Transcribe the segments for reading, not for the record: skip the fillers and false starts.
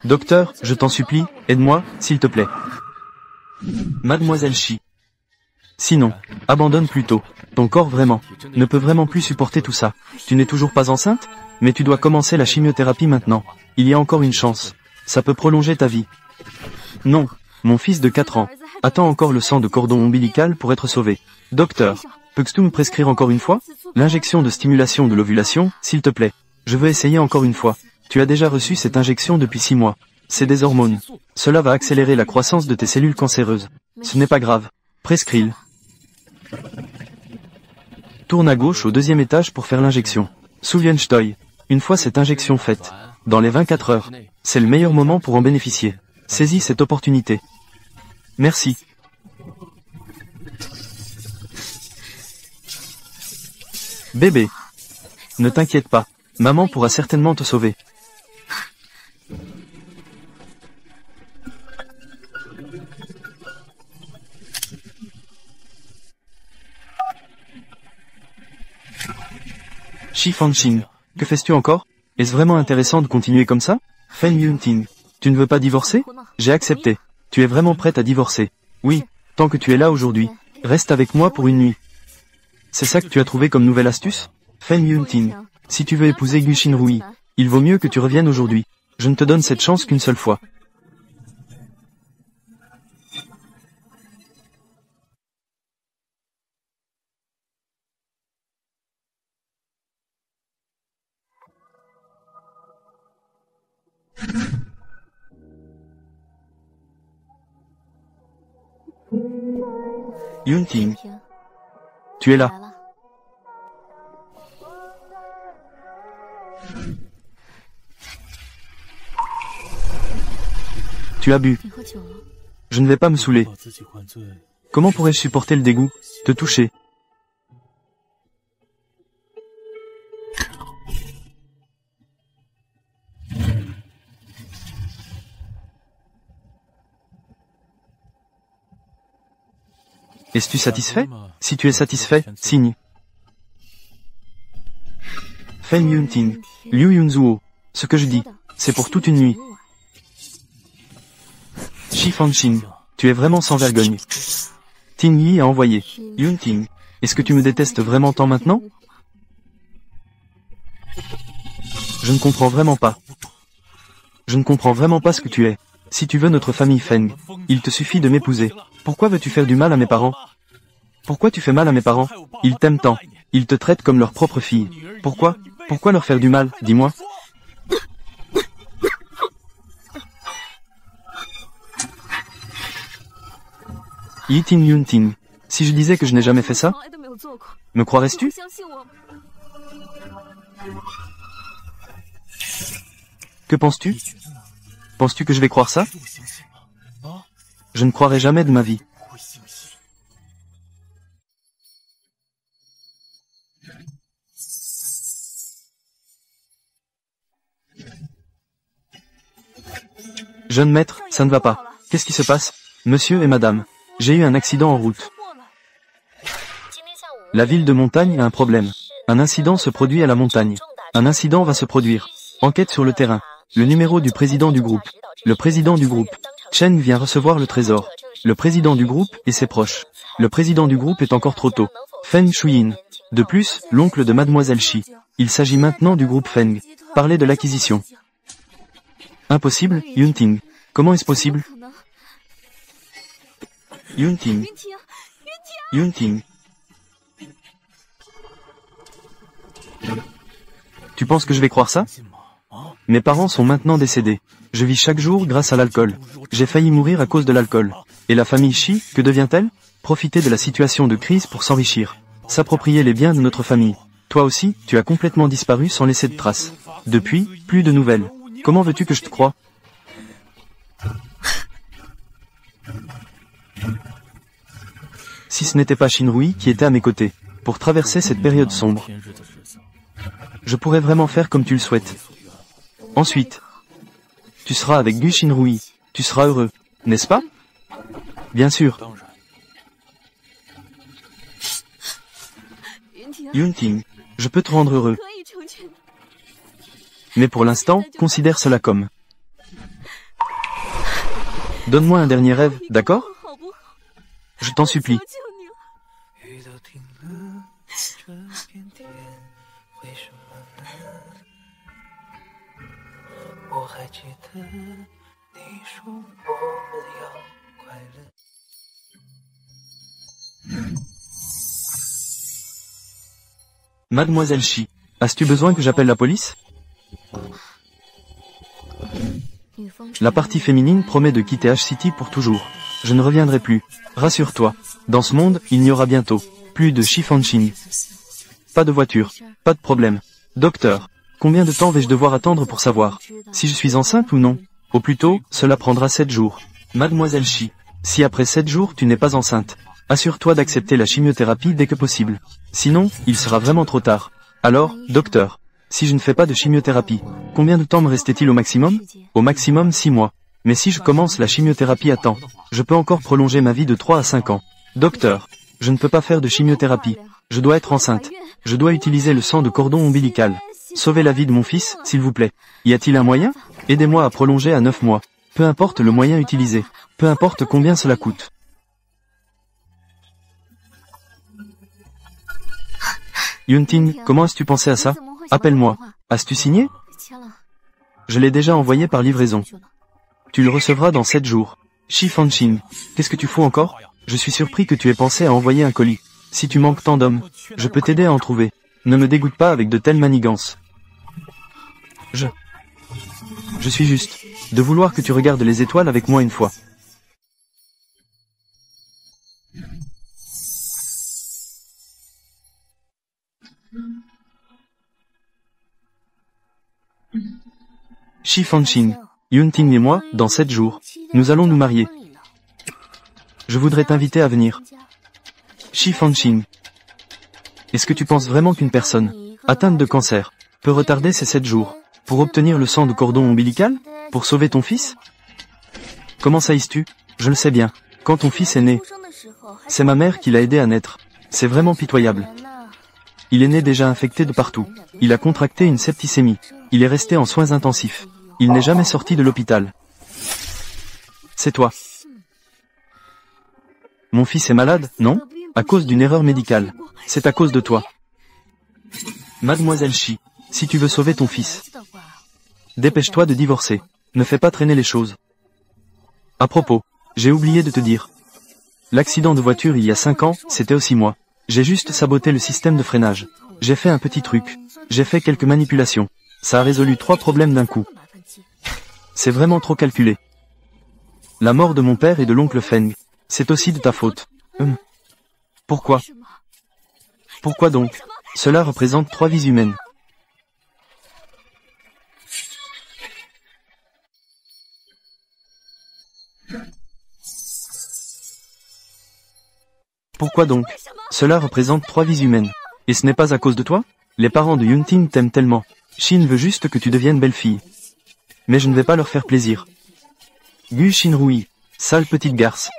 Docteur, je t'en supplie, aide-moi, s'il te plaît. Mademoiselle Shi. Sinon, abandonne plutôt. Ton corps vraiment ne peut vraiment plus supporter tout ça. Tu n'es toujours pas enceinte? Mais tu dois commencer la chimiothérapie maintenant. Il y a encore une chance. Ça peut prolonger ta vie. Non, mon fils de 4 ans attend encore le sang de cordon ombilical pour être sauvé. Docteur, peux-tu me prescrire encore une fois? L'injection de stimulation de l'ovulation, s'il te plaît. Je veux essayer encore une fois. Tu as déjà reçu cette injection depuis 6 mois. C'est des hormones. Cela va accélérer la croissance de tes cellules cancéreuses. Ce n'est pas grave. Prescris-le. Tourne à gauche au 2e étage pour faire l'injection. Souviens-toi. Une fois cette injection faite, dans les 24 heures, c'est le meilleur moment pour en bénéficier. Saisis cette opportunité. Merci. Bébé. Ne t'inquiète pas. Maman pourra certainement te sauver. Shi Fanqing, que fais-tu encore? Est-ce vraiment intéressant de continuer comme ça? Feng Yunting, tu ne veux pas divorcer? J'ai accepté. Tu es vraiment prête à divorcer? Oui, tant que tu es là aujourd'hui. Reste avec moi pour une nuit. C'est ça que tu as trouvé comme nouvelle astuce? Feng Yunting, si tu veux épouser Gu Xinrui, il vaut mieux que tu reviennes aujourd'hui. Je ne te donne cette chance qu'une seule fois. Yunting, tu es là. Tu as bu. Je ne vais pas me saouler. Comment pourrais-je supporter le dégoût? Te toucher. Es-tu satisfait? Si tu es satisfait, signe. Feng Yunting, Liu Yunzuo, ce que je dis, c'est pour toute une nuit. Shi Fanqing, tu es vraiment sans vergogne. Ting Yi a envoyé. Yunting, est-ce que tu me détestes vraiment tant maintenant? Je ne comprends vraiment pas. Je ne comprends vraiment pas ce que tu es. Si tu veux notre famille Feng, il te suffit de m'épouser. Pourquoi veux-tu faire du mal à mes parents? Pourquoi tu fais mal à mes parents? Ils t'aiment tant. Ils te traitent comme leur propre fille. Pourquoi? Pourquoi leur faire du mal, dis-moi? Yiting Yunting, si je disais que je n'ai jamais fait ça, me croirais-tu? Que penses-tu? Penses-tu que je vais croire ça? Je ne croirai jamais de ma vie. Jeune maître, ça ne va pas. Qu'est-ce qui se passe? Monsieur et madame, j'ai eu un accident en route. La ville de montagne a un problème. Un incident se produit à la montagne. Un incident va se produire. Enquête sur le terrain. Le numéro du président du groupe. Le président du groupe. Chen vient recevoir le trésor. Le président du groupe et ses proches. Le président du groupe est encore trop tôt. Feng Shuyin. De plus, l'oncle de Mademoiselle Shi. Il s'agit maintenant du groupe Feng. Parler de l'acquisition. Impossible, Yunting. Comment est-ce possible? Yunting. Yunting. Tu penses que je vais croire ça? Mes parents sont maintenant décédés. Je vis chaque jour grâce à l'alcool. J'ai failli mourir à cause de l'alcool. Et la famille Shi, que devient-elle? Profiter de la situation de crise pour s'enrichir. S'approprier les biens de notre famille. Toi aussi, tu as complètement disparu sans laisser de traces. Depuis, plus de nouvelles. Comment veux-tu que je te croie? Si ce n'était pas Xinrui qui était à mes côtés, pour traverser cette période sombre, je pourrais vraiment faire comme tu le souhaites. Ensuite, tu seras avec Gu Xinrui, tu seras heureux, n'est-ce pas? Bien sûr. Yunting, je peux te rendre heureux. Mais pour l'instant, considère cela comme. Donne-moi un dernier rêve, d'accord? Je t'en supplie. Mademoiselle Shi, as-tu besoin que j'appelle la police? La partie féminine promet de quitter H-City pour toujours. Je ne reviendrai plus. Rassure-toi. Dans ce monde, il n'y aura bientôt plus de Shi Fanqing. Pas de voiture. Pas de problème. Docteur, combien de temps vais-je devoir attendre pour savoir si je suis enceinte ou non? Au plus tôt, cela prendra 7 jours. Mademoiselle Shi, si après 7 jours tu n'es pas enceinte, assure-toi d'accepter la chimiothérapie dès que possible. Sinon, il sera vraiment trop tard. Alors, docteur, si je ne fais pas de chimiothérapie, combien de temps me restait-il au maximum? Au maximum 6 mois. Mais si je commence la chimiothérapie à temps, je peux encore prolonger ma vie de 3 à 5 ans. Docteur, je ne peux pas faire de chimiothérapie. Je dois être enceinte. Je dois utiliser le sang de cordon ombilical. Sauvez la vie de mon fils, s'il vous plaît. Y a-t-il un moyen? Aidez-moi à prolonger à 9 mois. Peu importe le moyen utilisé. Peu importe combien cela coûte. Yunting, comment as-tu pensé à ça? Appelle-moi. As-tu signé? Je l'ai déjà envoyé par livraison. Tu le recevras dans 7 jours. Shi Fanqing, qu'est-ce que tu fous encore? Je suis surpris que tu aies pensé à envoyer un colis. Si tu manques tant d'hommes, je peux t'aider à en trouver. Ne me dégoûte pas avec de telles manigances. Je suis juste de vouloir que tu regardes les étoiles avec moi une fois. Shi Fanqing, Yunting et moi, dans 7 jours, nous allons nous marier. Je voudrais t'inviter à venir. Shi Fanqing. Est-ce que tu penses vraiment qu'une personne atteinte de cancer peut retarder ces 7 jours pour obtenir le sang de cordon ombilical? Pour sauver ton fils? Comment sailles-tu? Je le sais bien. Quand ton fils est né, c'est ma mère qui l'a aidé à naître. C'est vraiment pitoyable. Il est né déjà infecté de partout. Il a contracté une septicémie. Il est resté en soins intensifs. Il n'est jamais sorti de l'hôpital. C'est toi. Mon fils est malade, non? À cause d'une erreur médicale. C'est à cause de toi. Mademoiselle Shi, si tu veux sauver ton fils, dépêche-toi de divorcer. Ne fais pas traîner les choses. À propos, j'ai oublié de te dire. L'accident de voiture il y a 5 ans, c'était aussi moi. J'ai juste saboté le système de freinage. J'ai fait un petit truc. J'ai fait quelques manipulations. Ça a résolu 3 problèmes d'un coup. C'est vraiment trop calculé. La mort de mon père et de l'oncle Feng, c'est aussi de ta faute. Pourquoi? Pourquoi donc? Cela représente 3 vies humaines. Pourquoi donc? Cela représente 3 vies humaines. Et ce n'est pas à cause de toi? Les parents de Yunting t'aiment tellement. Shin veut juste que tu deviennes belle-fille. Mais je ne vais pas leur faire plaisir. Gu Shinrui, sale petite garce.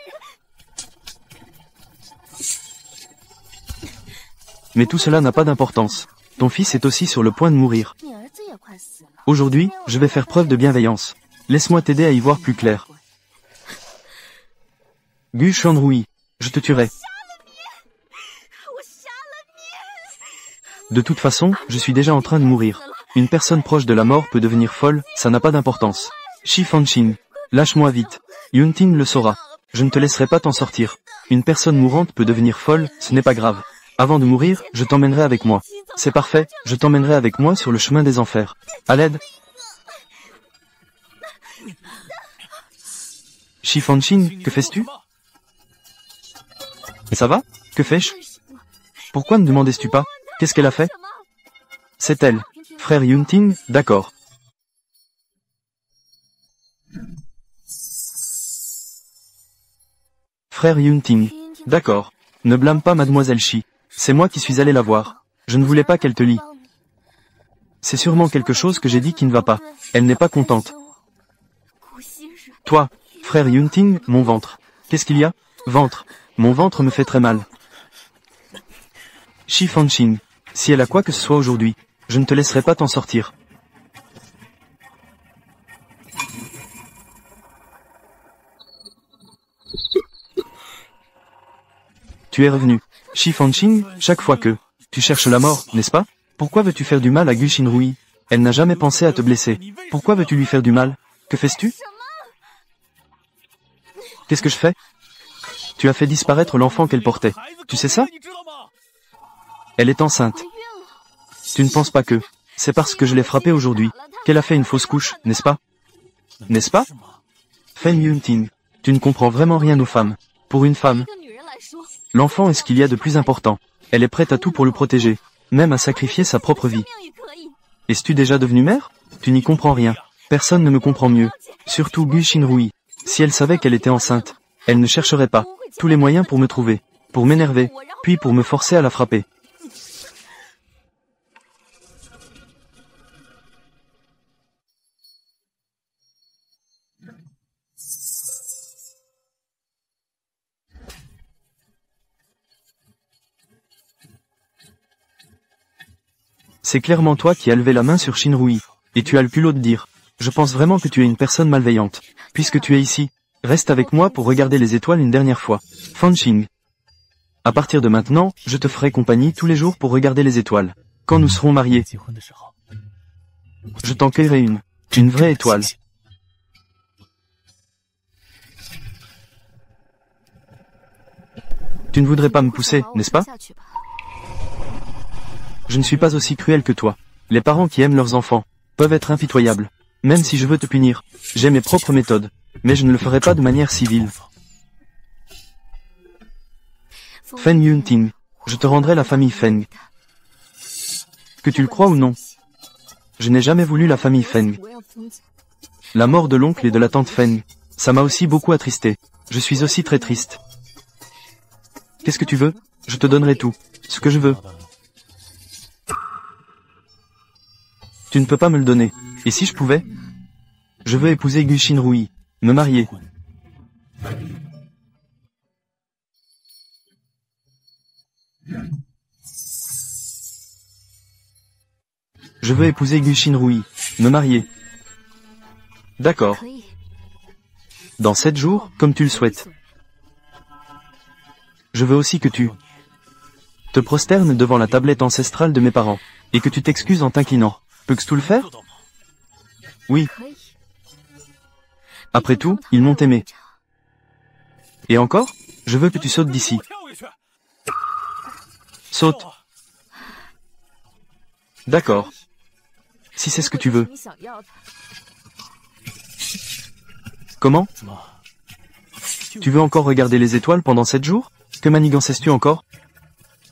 Mais tout cela n'a pas d'importance. Ton fils est aussi sur le point de mourir. Aujourd'hui, je vais faire preuve de bienveillance. Laisse-moi t'aider à y voir plus clair. Gu Shinrui, je te tuerai. De toute façon, je suis déjà en train de mourir. Une personne proche de la mort peut devenir folle, ça n'a pas d'importance. Shi Fanqing, lâche-moi vite. Yunting le saura. Je ne te laisserai pas t'en sortir. Une personne mourante peut devenir folle, ce n'est pas grave. Avant de mourir, je t'emmènerai avec moi. C'est parfait, je t'emmènerai avec moi sur le chemin des enfers. À l'aide. Shi Fanqing, que fais-tu? Ça va? Que fais-je? Pourquoi ne demandais-tu pas? Qu'est-ce qu'elle a fait? C'est elle. Frère Yunting, d'accord. Frère Yunting, d'accord. Ne blâme pas Mademoiselle Shi. C'est moi qui suis allé la voir. Je ne voulais pas qu'elle te lie. C'est sûrement quelque chose que j'ai dit qui ne va pas. Elle n'est pas contente. Toi, frère Yunting, mon ventre. Qu'est-ce qu'il y a? Ventre. Mon ventre me fait très mal. Shi Fanqing, si elle a quoi que ce soit aujourd'hui, je ne te laisserai pas t'en sortir. Tu es revenu. Shi Fanqing, chaque fois que tu cherches la mort, n'est-ce pas? Pourquoi veux-tu faire du mal à Gu Xinrui? Elle n'a jamais pensé à te blesser. Pourquoi veux-tu lui faire du mal? Que fais-tu? Qu'est-ce que je fais? Tu as fait disparaître l'enfant qu'elle portait. Tu sais ça? Elle est enceinte. Tu ne penses pas que c'est parce que je l'ai frappée aujourd'hui qu'elle a fait une fausse couche, n'est-ce pas? N'est-ce pas? Feng Yunting, tu ne comprends vraiment rien aux femmes. Pour une femme, l'enfant est ce qu'il y a de plus important. Elle est prête à tout pour le protéger, même à sacrifier sa propre vie. Es-tu déjà devenue mère? Tu n'y comprends rien. Personne ne me comprend mieux. Surtout Gu Xinrui. Si elle savait qu'elle était enceinte, elle ne chercherait pas tous les moyens pour me trouver, pour m'énerver, puis pour me forcer à la frapper. C'est clairement toi qui as levé la main sur Xinrui, et tu as le culot de dire « Je pense vraiment que tu es une personne malveillante. Puisque tu es ici, reste avec moi pour regarder les étoiles une dernière fois. Fanqing. À partir de maintenant, je te ferai compagnie tous les jours pour regarder les étoiles. Quand nous serons mariés, je t'en cueillerai une vraie étoile. » Tu ne voudrais pas me pousser, n'est-ce pas? Je ne suis pas aussi cruel que toi. Les parents qui aiment leurs enfants peuvent être impitoyables. Même si je veux te punir, j'ai mes propres méthodes. Mais je ne le ferai pas de manière civile. Feng Yunting, je te rendrai la famille Feng. Que tu le crois ou non, je n'ai jamais voulu la famille Feng. La mort de l'oncle et de la tante Feng, ça m'a aussi beaucoup attristé. Je suis aussi très triste. Qu'est-ce que tu veux? Je te donnerai tout. Ce que je veux. Tu ne peux pas me le donner. Et si je pouvais? Je veux épouser Gu Xinrui. Me marier. Je veux épouser Gu Xinrui. Me marier. D'accord. Dans 7 jours, comme tu le souhaites. Je veux aussi que tu te prosternes devant la tablette ancestrale de mes parents, et que tu t'excuses en t'inclinant. Peux-tu le faire? Oui. Après tout, ils m'ont aimé. Et encore, je veux que tu sautes d'ici. Saute. D'accord. Si c'est ce que tu veux. Comment? Tu veux encore regarder les étoiles pendant 7 jours? Que manigances-tu encore?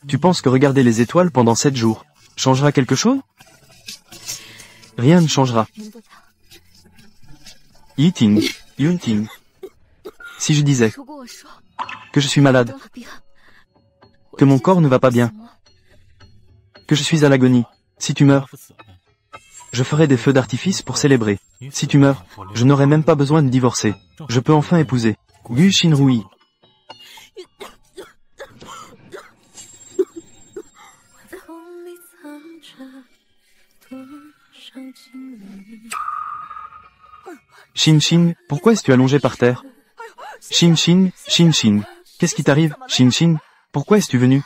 Tu penses que regarder les étoiles pendant 7 jours changera quelque chose? Rien ne changera. Yiting, Yunting. Si je disais que je suis malade, que mon corps ne va pas bien, que je suis à l'agonie, si tu meurs, je ferai des feux d'artifice pour célébrer. Si tu meurs, je n'aurai même pas besoin de divorcer. Je peux enfin épouser Gu Xinrui. Xinxing, pourquoi es-tu allongé par terre? Xinxing, Xinxing. Qu'est-ce qui t'arrive, Xinxing? Pourquoi es-tu venu?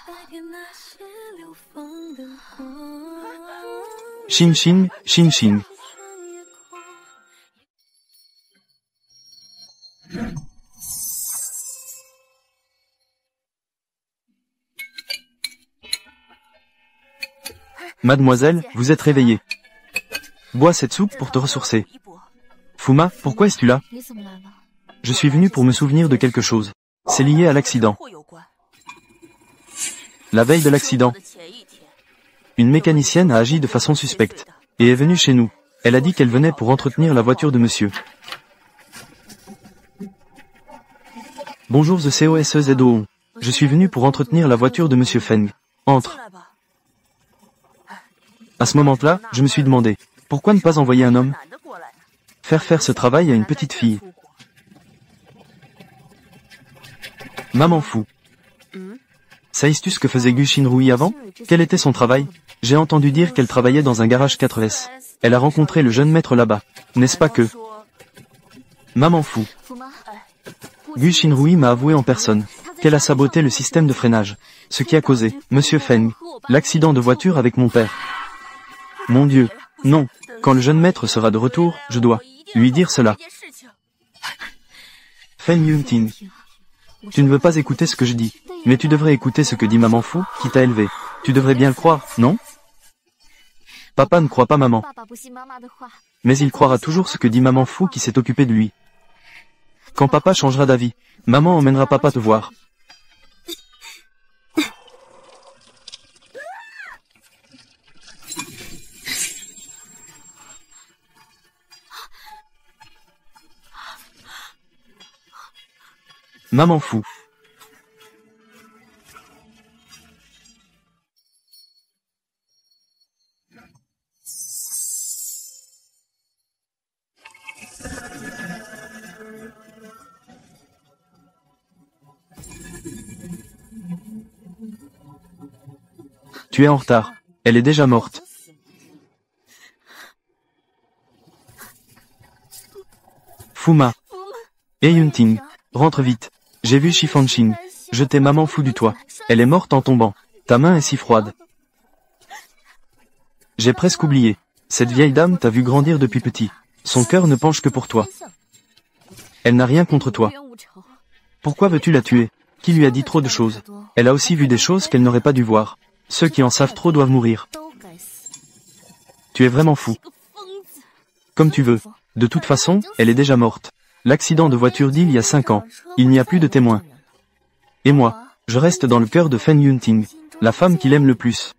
Xinxing, Xinxing. Mademoiselle, vous êtes réveillée. Bois cette soupe pour te ressourcer. Fuma, pourquoi es-tu là? Je suis venu pour me souvenir de quelque chose. C'est lié à l'accident. La veille de l'accident, une mécanicienne a agi de façon suspecte, et est venue chez nous. Elle a dit qu'elle venait pour entretenir la voiture de monsieur. Bonjour The COSEZO. Je suis venu pour entretenir la voiture de monsieur Feng. Entre. À ce moment-là, je me suis demandé, pourquoi ne pas envoyer un homme faire ce travail à une petite fille? Maman fou. Sais-tu ce que faisait Gu Xinrui avant? Quel était son travail? J'ai entendu dire qu'elle travaillait dans un garage 4S. Elle a rencontré le jeune maître là-bas. N'est-ce pas que... Maman fou. Gu Xinrui m'a avoué en personne qu'elle a saboté le système de freinage. Ce qui a causé, Monsieur Feng, l'accident de voiture avec mon père. Mon Dieu, non. Quand le jeune maître sera de retour, je dois lui dire cela. Feng Yunting. Tu ne veux pas écouter ce que je dis, mais tu devrais écouter ce que dit maman fou, qui t'a élevé. Tu devrais bien le croire, non? Papa ne croit pas maman. Mais il croira toujours ce que dit maman fou qui s'est occupée de lui. Quand papa changera d'avis, maman emmènera papa te voir. Maman fou. Tu es en retard. Elle est déjà morte. Fuma. Et Yunting. Rentre vite. J'ai vu Shifanxing jeter maman fou du toit. Elle est morte en tombant. Ta main est si froide. J'ai presque oublié. Cette vieille dame t'a vu grandir depuis petit. Son cœur ne penche que pour toi. Elle n'a rien contre toi. Pourquoi veux-tu la tuer? Qui lui a dit trop de choses? Elle a aussi vu des choses qu'elle n'aurait pas dû voir. Ceux qui en savent trop doivent mourir. Tu es vraiment fou. Comme tu veux. De toute façon, elle est déjà morte. L'accident de voiture d'il y a 5 ans. Il n'y a plus de témoins. Et moi, je reste dans le cœur de Feng Yunting, la femme qu'il aime le plus.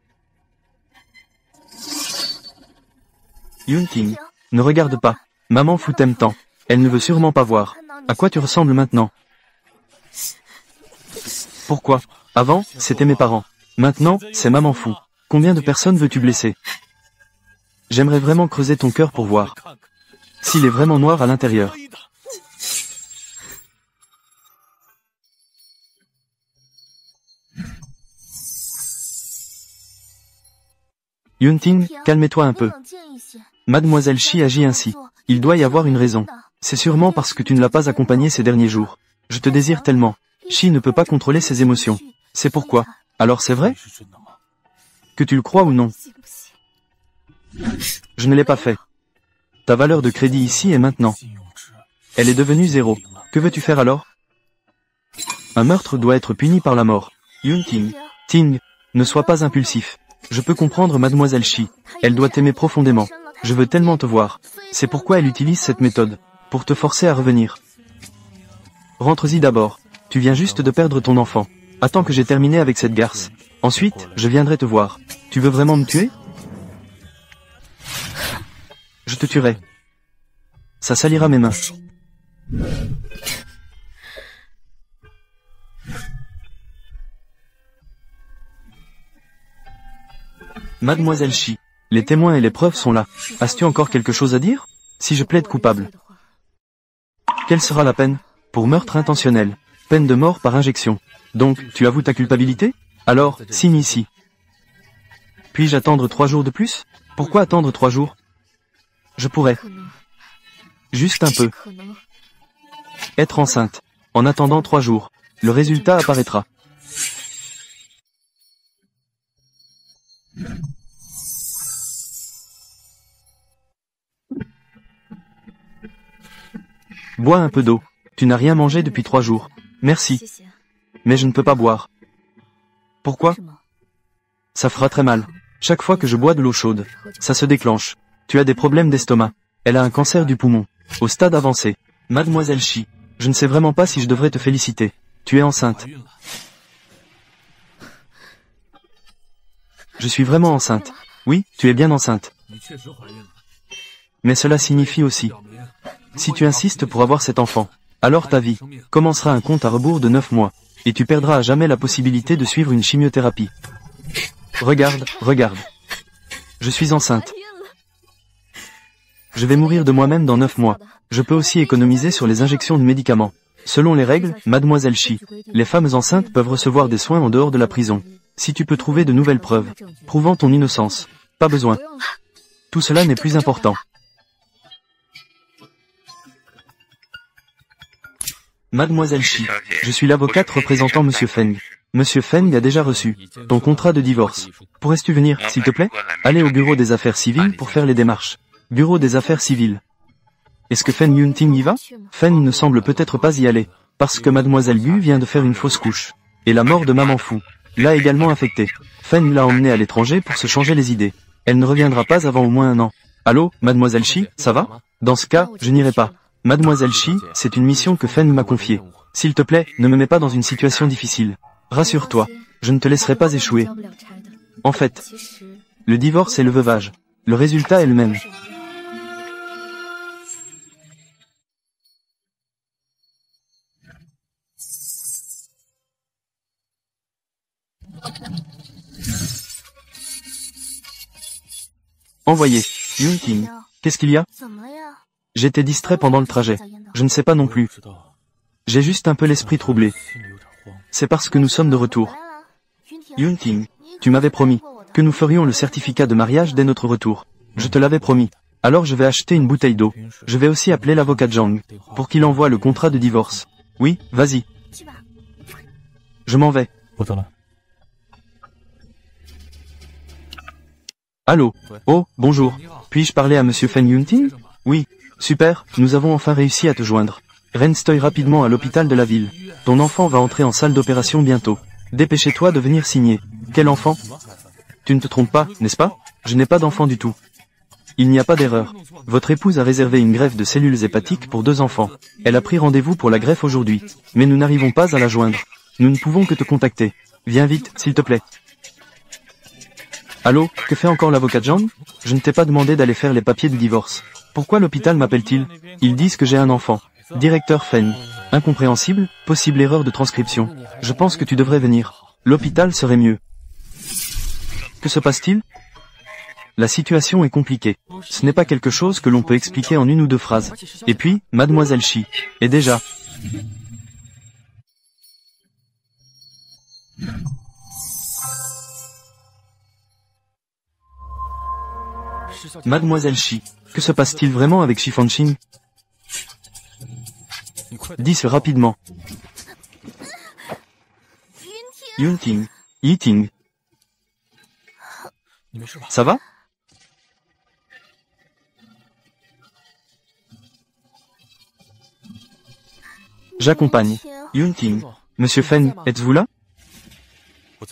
Yunting, ne regarde pas. Maman fou t'aime tant. Elle ne veut sûrement pas voir. À quoi tu ressembles maintenant? Pourquoi? Avant, c'était mes parents. Maintenant, c'est maman fou. Combien de personnes veux-tu blesser? J'aimerais vraiment creuser ton cœur pour voir s'il est vraiment noir à l'intérieur. Yunting, calme-toi un peu. Mademoiselle Shi agit ainsi. Il doit y avoir une raison. C'est sûrement parce que tu ne l'as pas accompagnée ces derniers jours. Je te désire tellement. Shi ne peut pas contrôler ses émotions. C'est pourquoi. Alors c'est vrai? Que tu le crois ou non? Je ne l'ai pas fait. Ta valeur de crédit ici et maintenant. Elle est devenue 0. Que veux-tu faire alors? Un meurtre doit être puni par la mort. Yunting. Ting, ne sois pas impulsif. Je peux comprendre mademoiselle Shi. Elle doit t'aimer profondément. Je veux tellement te voir. C'est pourquoi elle utilise cette méthode. Pour te forcer à revenir. Rentre-y d'abord. Tu viens juste de perdre ton enfant. Attends que j'ai terminé avec cette garce. Ensuite, je viendrai te voir. Tu veux vraiment me tuer? Je te tuerai. Ça salira mes mains. Mademoiselle Shi, les témoins et les preuves sont là. As-tu encore quelque chose à dire? Si je plaide coupable. Quelle sera la peine? Pour meurtre intentionnel. Peine de mort par injection. Donc, tu avoues ta culpabilité? Alors, signe ici. Puis-je attendre 3 jours de plus? Pourquoi attendre 3 jours? Je pourrais. Juste un peu. Être enceinte. En attendant 3 jours. Le résultat apparaîtra. Bois un peu d'eau. Tu n'as rien mangé depuis 3 jours. Merci. Mais je ne peux pas boire. Pourquoi? Ça fera très mal. Chaque fois que je bois de l'eau chaude, ça se déclenche. Tu as des problèmes d'estomac. Elle a un cancer du poumon. Au stade avancé. Mademoiselle Shi, je ne sais vraiment pas si je devrais te féliciter. Tu es enceinte. Je suis vraiment enceinte. Oui, tu es bien enceinte. Mais cela signifie aussi, si tu insistes pour avoir cet enfant, alors ta vie commencera un compte à rebours de 9 mois, et tu perdras à jamais la possibilité de suivre une chimiothérapie. Regarde, regarde. Je suis enceinte. Je vais mourir de moi-même dans 9 mois. Je peux aussi économiser sur les injections de médicaments. Selon les règles, mademoiselle Shi, les femmes enceintes peuvent recevoir des soins en dehors de la prison. Si tu peux trouver de nouvelles preuves, prouvant ton innocence, pas besoin. Tout cela n'est plus important. Mademoiselle Shi, je suis l'avocate représentant Monsieur Feng. Monsieur Feng a déjà reçu ton contrat de divorce. Pourrais-tu venir, s'il te plaît? Aller au bureau des affaires civiles pour faire les démarches. Bureau des affaires civiles. Est-ce que Feng Yunting y va? Feng ne semble peut-être pas y aller, parce que Mademoiselle Yu vient de faire une fausse couche. Et la mort de Maman Fou l'a également affectée. Feng l'a emmenée à l'étranger pour se changer les idées. Elle ne reviendra pas avant au moins un an. Allô, Mademoiselle Shi, ça va? Dans ce cas, je n'irai pas. Mademoiselle Shi, c'est une mission que Feng m'a confiée. S'il te plaît, ne me mets pas dans une situation difficile. Rassure-toi, je ne te laisserai pas échouer. En fait, le divorce et le veuvage. Le résultat est le même. Envoyé. Yunting. Qu'est-ce qu'il y a? J'étais distrait pendant le trajet. Je ne sais pas non plus. J'ai juste un peu l'esprit troublé. C'est parce que nous sommes de retour. Yunting, tu m'avais promis que nous ferions le certificat de mariage dès notre retour. Je te l'avais promis. Alors je vais acheter une bouteille d'eau. Je vais aussi appeler l'avocat Zhang pour qu'il envoie le contrat de divorce. Oui, vas-y. Je m'en vais. Allô? Oh, bonjour. Puis-je parler à Monsieur Feng Yunting? Oui. Super, nous avons enfin réussi à te joindre. Renstoy rapidement à l'hôpital de la ville. Ton enfant va entrer en salle d'opération bientôt. Dépêchez-toi de venir signer. Quel enfant? Tu ne te trompes pas, n'est-ce pas? Je n'ai pas d'enfant du tout. Il n'y a pas d'erreur. Votre épouse a réservé une greffe de cellules hépatiques pour 2 enfants. Elle a pris rendez-vous pour la greffe aujourd'hui. Mais nous n'arrivons pas à la joindre. Nous ne pouvons que te contacter. Viens vite, s'il te plaît. Allô, que fait encore l'avocat Zhang? Je ne t'ai pas demandé d'aller faire les papiers du divorce. Pourquoi l'hôpital m'appelle-t-il? Ils disent que j'ai un enfant. Directeur Feng. Incompréhensible, possible erreur de transcription. Je pense que tu devrais venir. L'hôpital serait mieux. Que se passe-t-il? La situation est compliquée. Ce n'est pas quelque chose que l'on peut expliquer en 1 ou 2 phrases. Et puis, Mademoiselle Shi est déjà... Mademoiselle Shi, que se passe-t-il vraiment avec Shi Fanqing? Dis-le rapidement. Yunting, Yiting. Ça va? J'accompagne. Yunting. Monsieur Feng, êtes-vous là?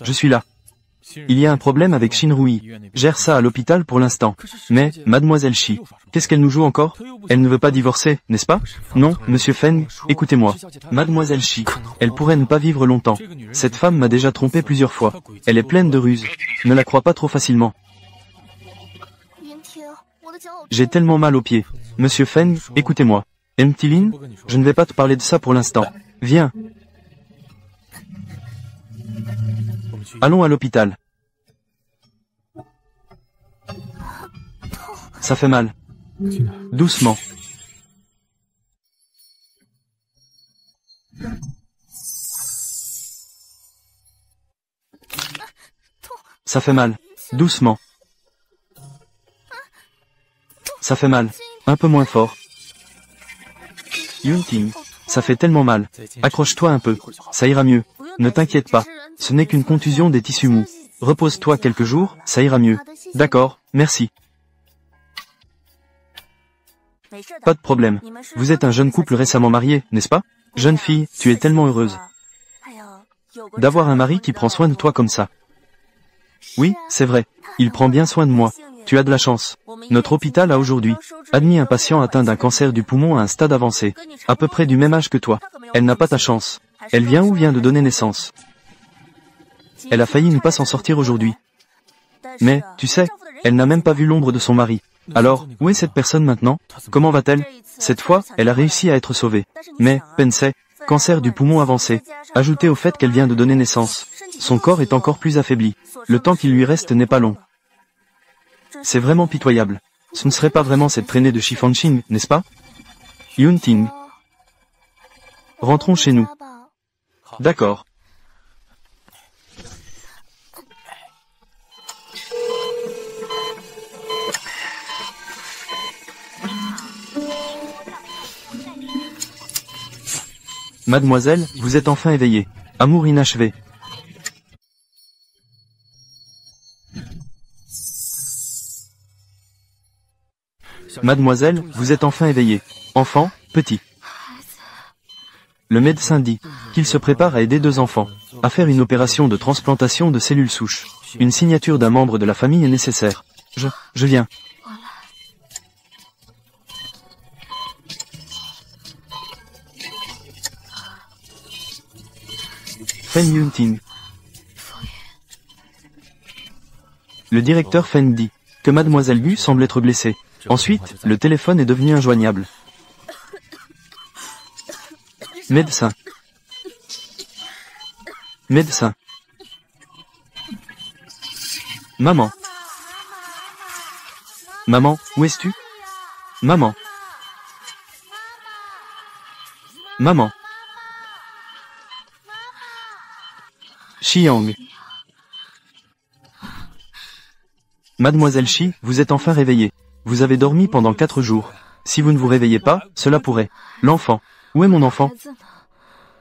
Je suis là. Il y a un problème avec Shinrui. Gère ça à l'hôpital pour l'instant. Mais, Mademoiselle Shi, qu'est-ce qu'elle nous joue encore? Elle ne veut pas divorcer, n'est-ce pas? Non, Monsieur Feng, écoutez-moi. Mademoiselle Shi, elle pourrait ne pas vivre longtemps. Cette femme m'a déjà trompé plusieurs fois. Elle est pleine de ruses. Ne la crois pas trop facilement. J'ai tellement mal aux pieds. Monsieur Feng, écoutez-moi. Emtilin, je ne vais pas te parler de ça pour l'instant. Viens. Allons à l'hôpital. Ça fait mal. Doucement. Ça fait mal. Doucement. Ça fait mal. Un peu moins fort. Yunting, ça fait tellement mal. Accroche-toi un peu. Ça ira mieux. Ne t'inquiète pas. Ce n'est qu'une contusion des tissus mous. Repose-toi quelques jours, ça ira mieux. D'accord, merci. Pas de problème. Vous êtes un jeune couple récemment marié, n'est-ce pas? Jeune fille, tu es tellement heureuse d'avoir un mari qui prend soin de toi comme ça. Oui, c'est vrai. Il prend bien soin de moi. Tu as de la chance. Notre hôpital a aujourd'hui admis un patient atteint d'un cancer du poumon à un stade avancé, à peu près du même âge que toi. Elle n'a pas ta chance. Elle vient ou vient de donner naissance. Elle a failli ne pas s'en sortir aujourd'hui. Mais, tu sais, elle n'a même pas vu l'ombre de son mari. Alors, où est cette personne maintenant? Comment va-t-elle? Cette fois, elle a réussi à être sauvée. Mais, pensez, cancer du poumon avancé, ajouté au fait qu'elle vient de donner naissance. Son corps est encore plus affaibli. Le temps qu'il lui reste n'est pas long. C'est vraiment pitoyable. Ce ne serait pas vraiment cette traînée de Shi Fanqing, n'est-ce pas? Yunting. Rentrons chez nous. D'accord. Mademoiselle, vous êtes enfin éveillée. Amour inachevé. Mademoiselle, vous êtes enfin éveillée. Enfant, petit. Le médecin dit qu'il se prépare à aider 2 enfants à faire une opération de transplantation de cellules souches. Une signature d'un membre de la famille est nécessaire. Je viens. Fen Yunting. Le directeur Fen dit que Mademoiselle Gu semble être blessée. Ensuite, le téléphone est devenu injoignable. Médecin. Médecin. Maman. Maman, où es-tu? Maman. Maman. Xiang. Mademoiselle Shi, vous êtes enfin réveillée. Vous avez dormi pendant 4 jours. Si vous ne vous réveillez pas, cela pourrait. L'enfant. Où est mon enfant?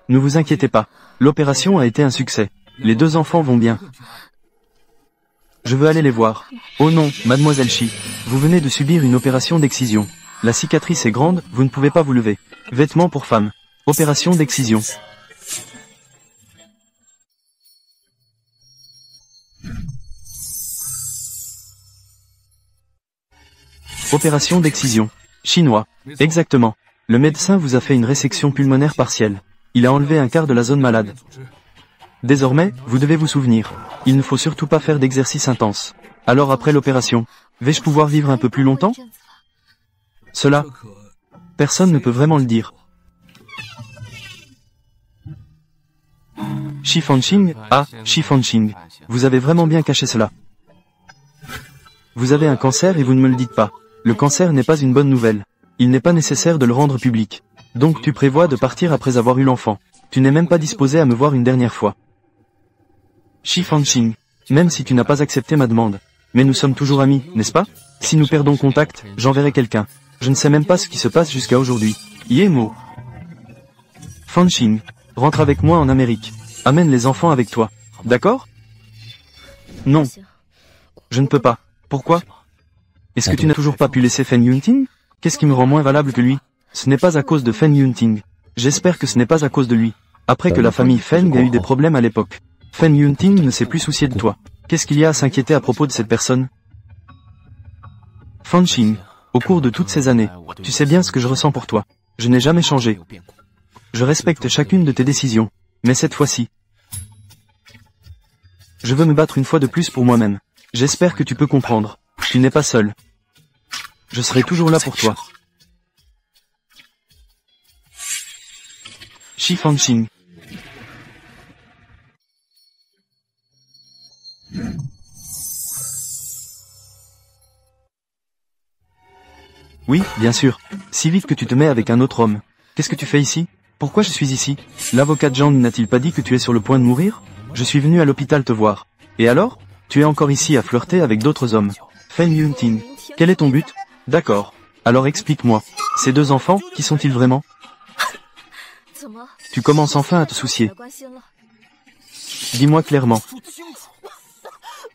Ne vous inquiétez pas. L'opération a été un succès. Les 2 enfants vont bien. Je veux aller les voir. Oh non, Mademoiselle Shi. Vous venez de subir une opération d'excision. La cicatrice est grande, vous ne pouvez pas vous lever. Vêtements pour femmes. Opération d'excision. Opération d'excision. Chinois. Exactement. Le médecin vous a fait une résection pulmonaire partielle. Il a enlevé un quart de la zone malade. Désormais, vous devez vous souvenir. Il ne faut surtout pas faire d'exercice intense. Alors après l'opération, vais-je pouvoir vivre un peu plus longtemps? Cela, personne ne peut vraiment le dire. Shi Fanqing, ah, Shi Fanqing. Vous avez vraiment bien caché cela. Vous avez un cancer et vous ne me le dites pas. Le cancer n'est pas une bonne nouvelle. Il n'est pas nécessaire de le rendre public. Donc tu prévois de partir après avoir eu l'enfant. Tu n'es même pas disposé à me voir une dernière fois. Shi Fanqing. Même si tu n'as pas accepté ma demande. Mais nous sommes toujours amis, n'est-ce pas? Si nous perdons contact, j'enverrai quelqu'un. Je ne sais même pas ce qui se passe jusqu'à aujourd'hui. Yemo. Fanqing. Rentre avec moi en Amérique. Amène les enfants avec toi. D'accord? Non. Je ne peux pas. Pourquoi? Est-ce que tu n'as toujours pas pu laisser Fen Yunting? Qu'est-ce qui me rend moins valable que lui? Ce n'est pas à cause de Fen Yunting. J'espère que ce n'est pas à cause de lui. Après que la famille Feng a eu des problèmes à l'époque. Fen Yunting ne s'est plus soucié de toi. Qu'est-ce qu'il y a à s'inquiéter à propos de cette personne? Fanqing. Au cours de toutes ces années, tu sais bien ce que je ressens pour toi. Je n'ai jamais changé. Je respecte chacune de tes décisions. Mais cette fois-ci, je veux me battre une fois de plus pour moi-même. J'espère que tu peux comprendre. Tu n'es pas seul. Je serai toujours là pour toi. Shi Fanqing. Oui, bien sûr. Si vite que tu te mets avec un autre homme. Qu'est-ce que tu fais ici? Pourquoi je suis ici? L'avocat Zhang n'a-t-il pas dit que tu es sur le point de mourir? Je suis venu à l'hôpital te voir. Et alors? Tu es encore ici à flirter avec d'autres hommes. Fen Yunting. Quel est ton but? D'accord. Alors explique-moi. Ces 2 enfants, qui sont-ils vraiment? Tu commences enfin à te soucier. Dis-moi clairement.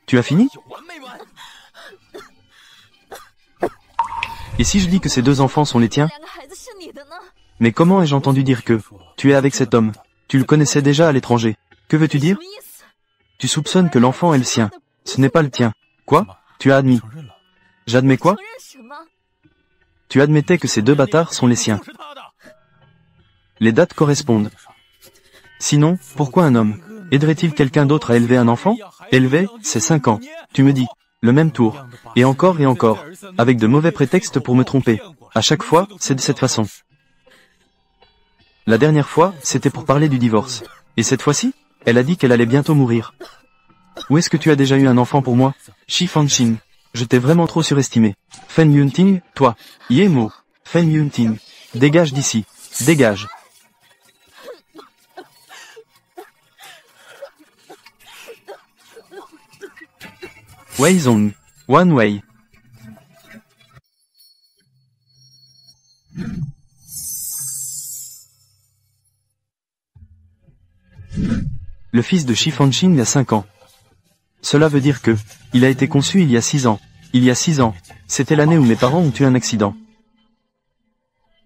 Tu as fini? Et si je dis que ces 2 enfants sont les tiens? Mais comment ai-je entendu dire que tu es avec cet homme? Tu le connaissais déjà à l'étranger. Que veux-tu dire? Tu soupçonnes que l'enfant est le sien. Ce n'est pas le tien. Quoi? Tu as admis. J'admets quoi? Tu admettais que ces 2 bâtards sont les siens. Les dates correspondent. Sinon, pourquoi un homme aiderait-il quelqu'un d'autre à élever un enfant? Élever, c'est 5 ans. Tu me dis, le même tour. Et encore, avec de mauvais prétextes pour me tromper. À chaque fois, c'est de cette façon. La dernière fois, c'était pour parler du divorce. Et cette fois-ci, elle a dit qu'elle allait bientôt mourir. Où est-ce que tu as déjà eu un enfant pour moi? Shi Fanqing. Je t'ai vraiment trop surestimé. Fen Yunting, toi. Yemo. Fen Yunting. Dégage d'ici. Dégage. Wei Zong. One Wei. le fils de Shi Fanqing a 5 ans. Cela veut dire que, il a été conçu il y a 6 ans. Il y a 6 ans, c'était l'année où mes parents ont eu un accident.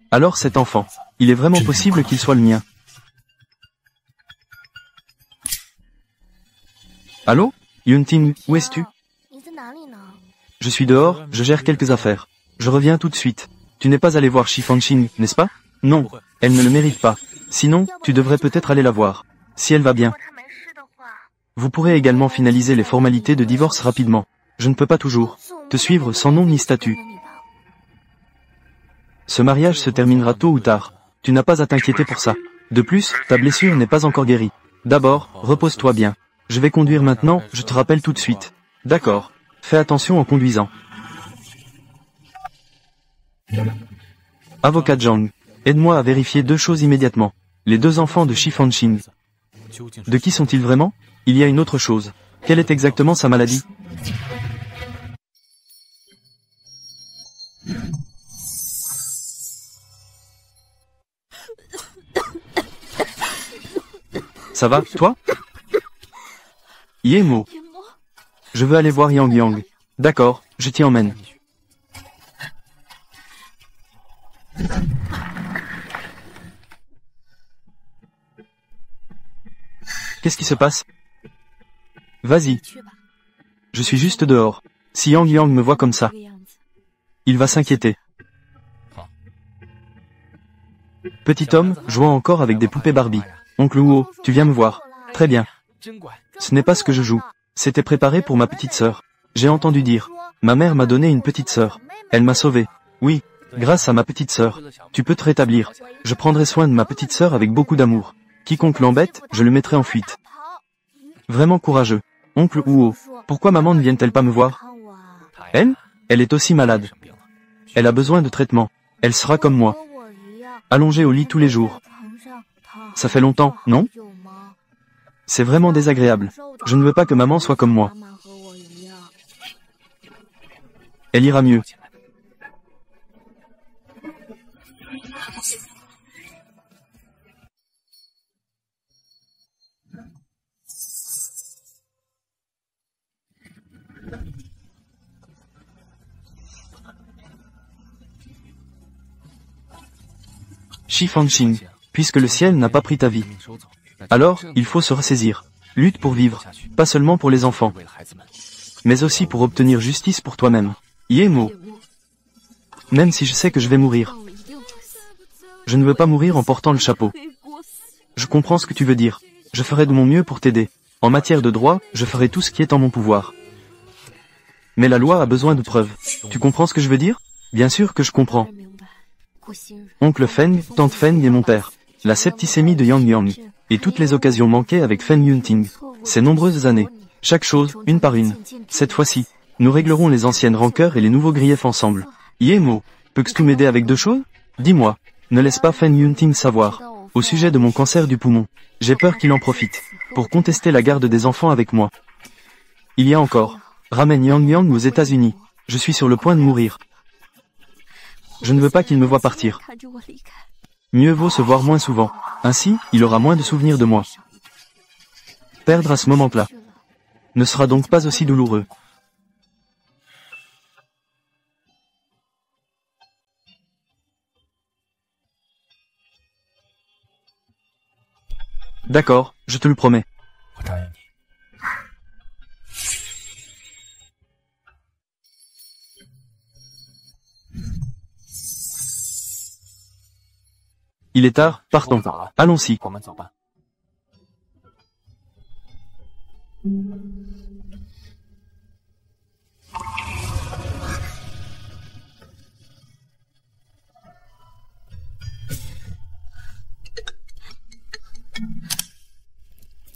Alors cet enfant, il est vraiment possible qu'il soit le mien. Allô? Yunting, où es-tu? Je suis dehors, je gère quelques affaires. Je reviens tout de suite. Tu n'es pas allé voir Shi Fanqing, n'est-ce pas? Non, elle ne le mérite pas. Sinon, tu devrais peut-être aller la voir. Si elle va bien. Vous pourrez également finaliser les formalités de divorce rapidement. Je ne peux pas toujours te suivre sans nom ni statut. Ce mariage se terminera tôt ou tard. Tu n'as pas à t'inquiéter pour ça. De plus, ta blessure n'est pas encore guérie. D'abord, repose-toi bien. Je vais conduire maintenant, je te rappelle tout de suite. D'accord. Fais attention en conduisant. Avocat Zhang, aide-moi à vérifier 2 choses immédiatement. Les 2 enfants de Shi Fanqing. De qui sont-ils vraiment? Il y a une autre chose. Quelle est exactement sa maladie? Ça va, toi? Yemo. Je veux aller voir Yang Yang. D'accord, je t'y emmène. Qu'est-ce qui se passe? Vas-y. Je suis juste dehors. Si Yang Yang me voit comme ça, il va s'inquiéter. Petit homme, jouant encore avec des poupées Barbie. Oncle Huo, tu viens me voir. Très bien. Ce n'est pas ce que je joue. C'était préparé pour ma petite sœur. J'ai entendu dire. Ma mère m'a donné une petite sœur. Elle m'a sauvé. Oui, grâce à ma petite sœur. Tu peux te rétablir. Je prendrai soin de ma petite sœur avec beaucoup d'amour. Quiconque l'embête, je le mettrai en fuite. Vraiment courageux. Oncle Huo, pourquoi maman ne vient-elle pas me voir? Elle est aussi malade. Elle a besoin de traitement. Elle sera comme moi. Allongée au lit tous les jours. Ça fait longtemps, non? C'est vraiment désagréable. Je ne veux pas que maman soit comme moi. Elle ira mieux. Shi Fanqing, puisque le ciel n'a pas pris ta vie. Alors, il faut se ressaisir. Lutte pour vivre, pas seulement pour les enfants, mais aussi pour obtenir justice pour toi-même. Yemo. Même si je sais que je vais mourir. Je ne veux pas mourir en portant le chapeau. Je comprends ce que tu veux dire. Je ferai de mon mieux pour t'aider. En matière de droit, je ferai tout ce qui est en mon pouvoir. Mais la loi a besoin de preuves. Tu comprends ce que je veux dire? Bien sûr que je comprends. Oncle Feng, tante Feng et mon père. La septicémie de Yang Yang. Et toutes les occasions manquées avec Feng Yunting. Ces nombreuses années. Chaque chose, une par une. Cette fois-ci, nous réglerons les anciennes rancœurs et les nouveaux griefs ensemble. Yemo, peux-tu m'aider avec 2 choses? Dis-moi, ne laisse pas Feng Yunting savoir. Au sujet de mon cancer du poumon, j'ai peur qu'il en profite. Pour contester la garde des enfants avec moi. Il y a encore. Ramène Yang Yang aux États-Unis. Je suis sur le point de mourir. Je ne veux pas qu'il me voie partir. Mieux vaut se voir moins souvent. Ainsi, il aura moins de souvenirs de moi. Perdre à ce moment-là ne sera donc pas aussi douloureux. D'accord, je te le promets. Il est tard, partons. Allons-y.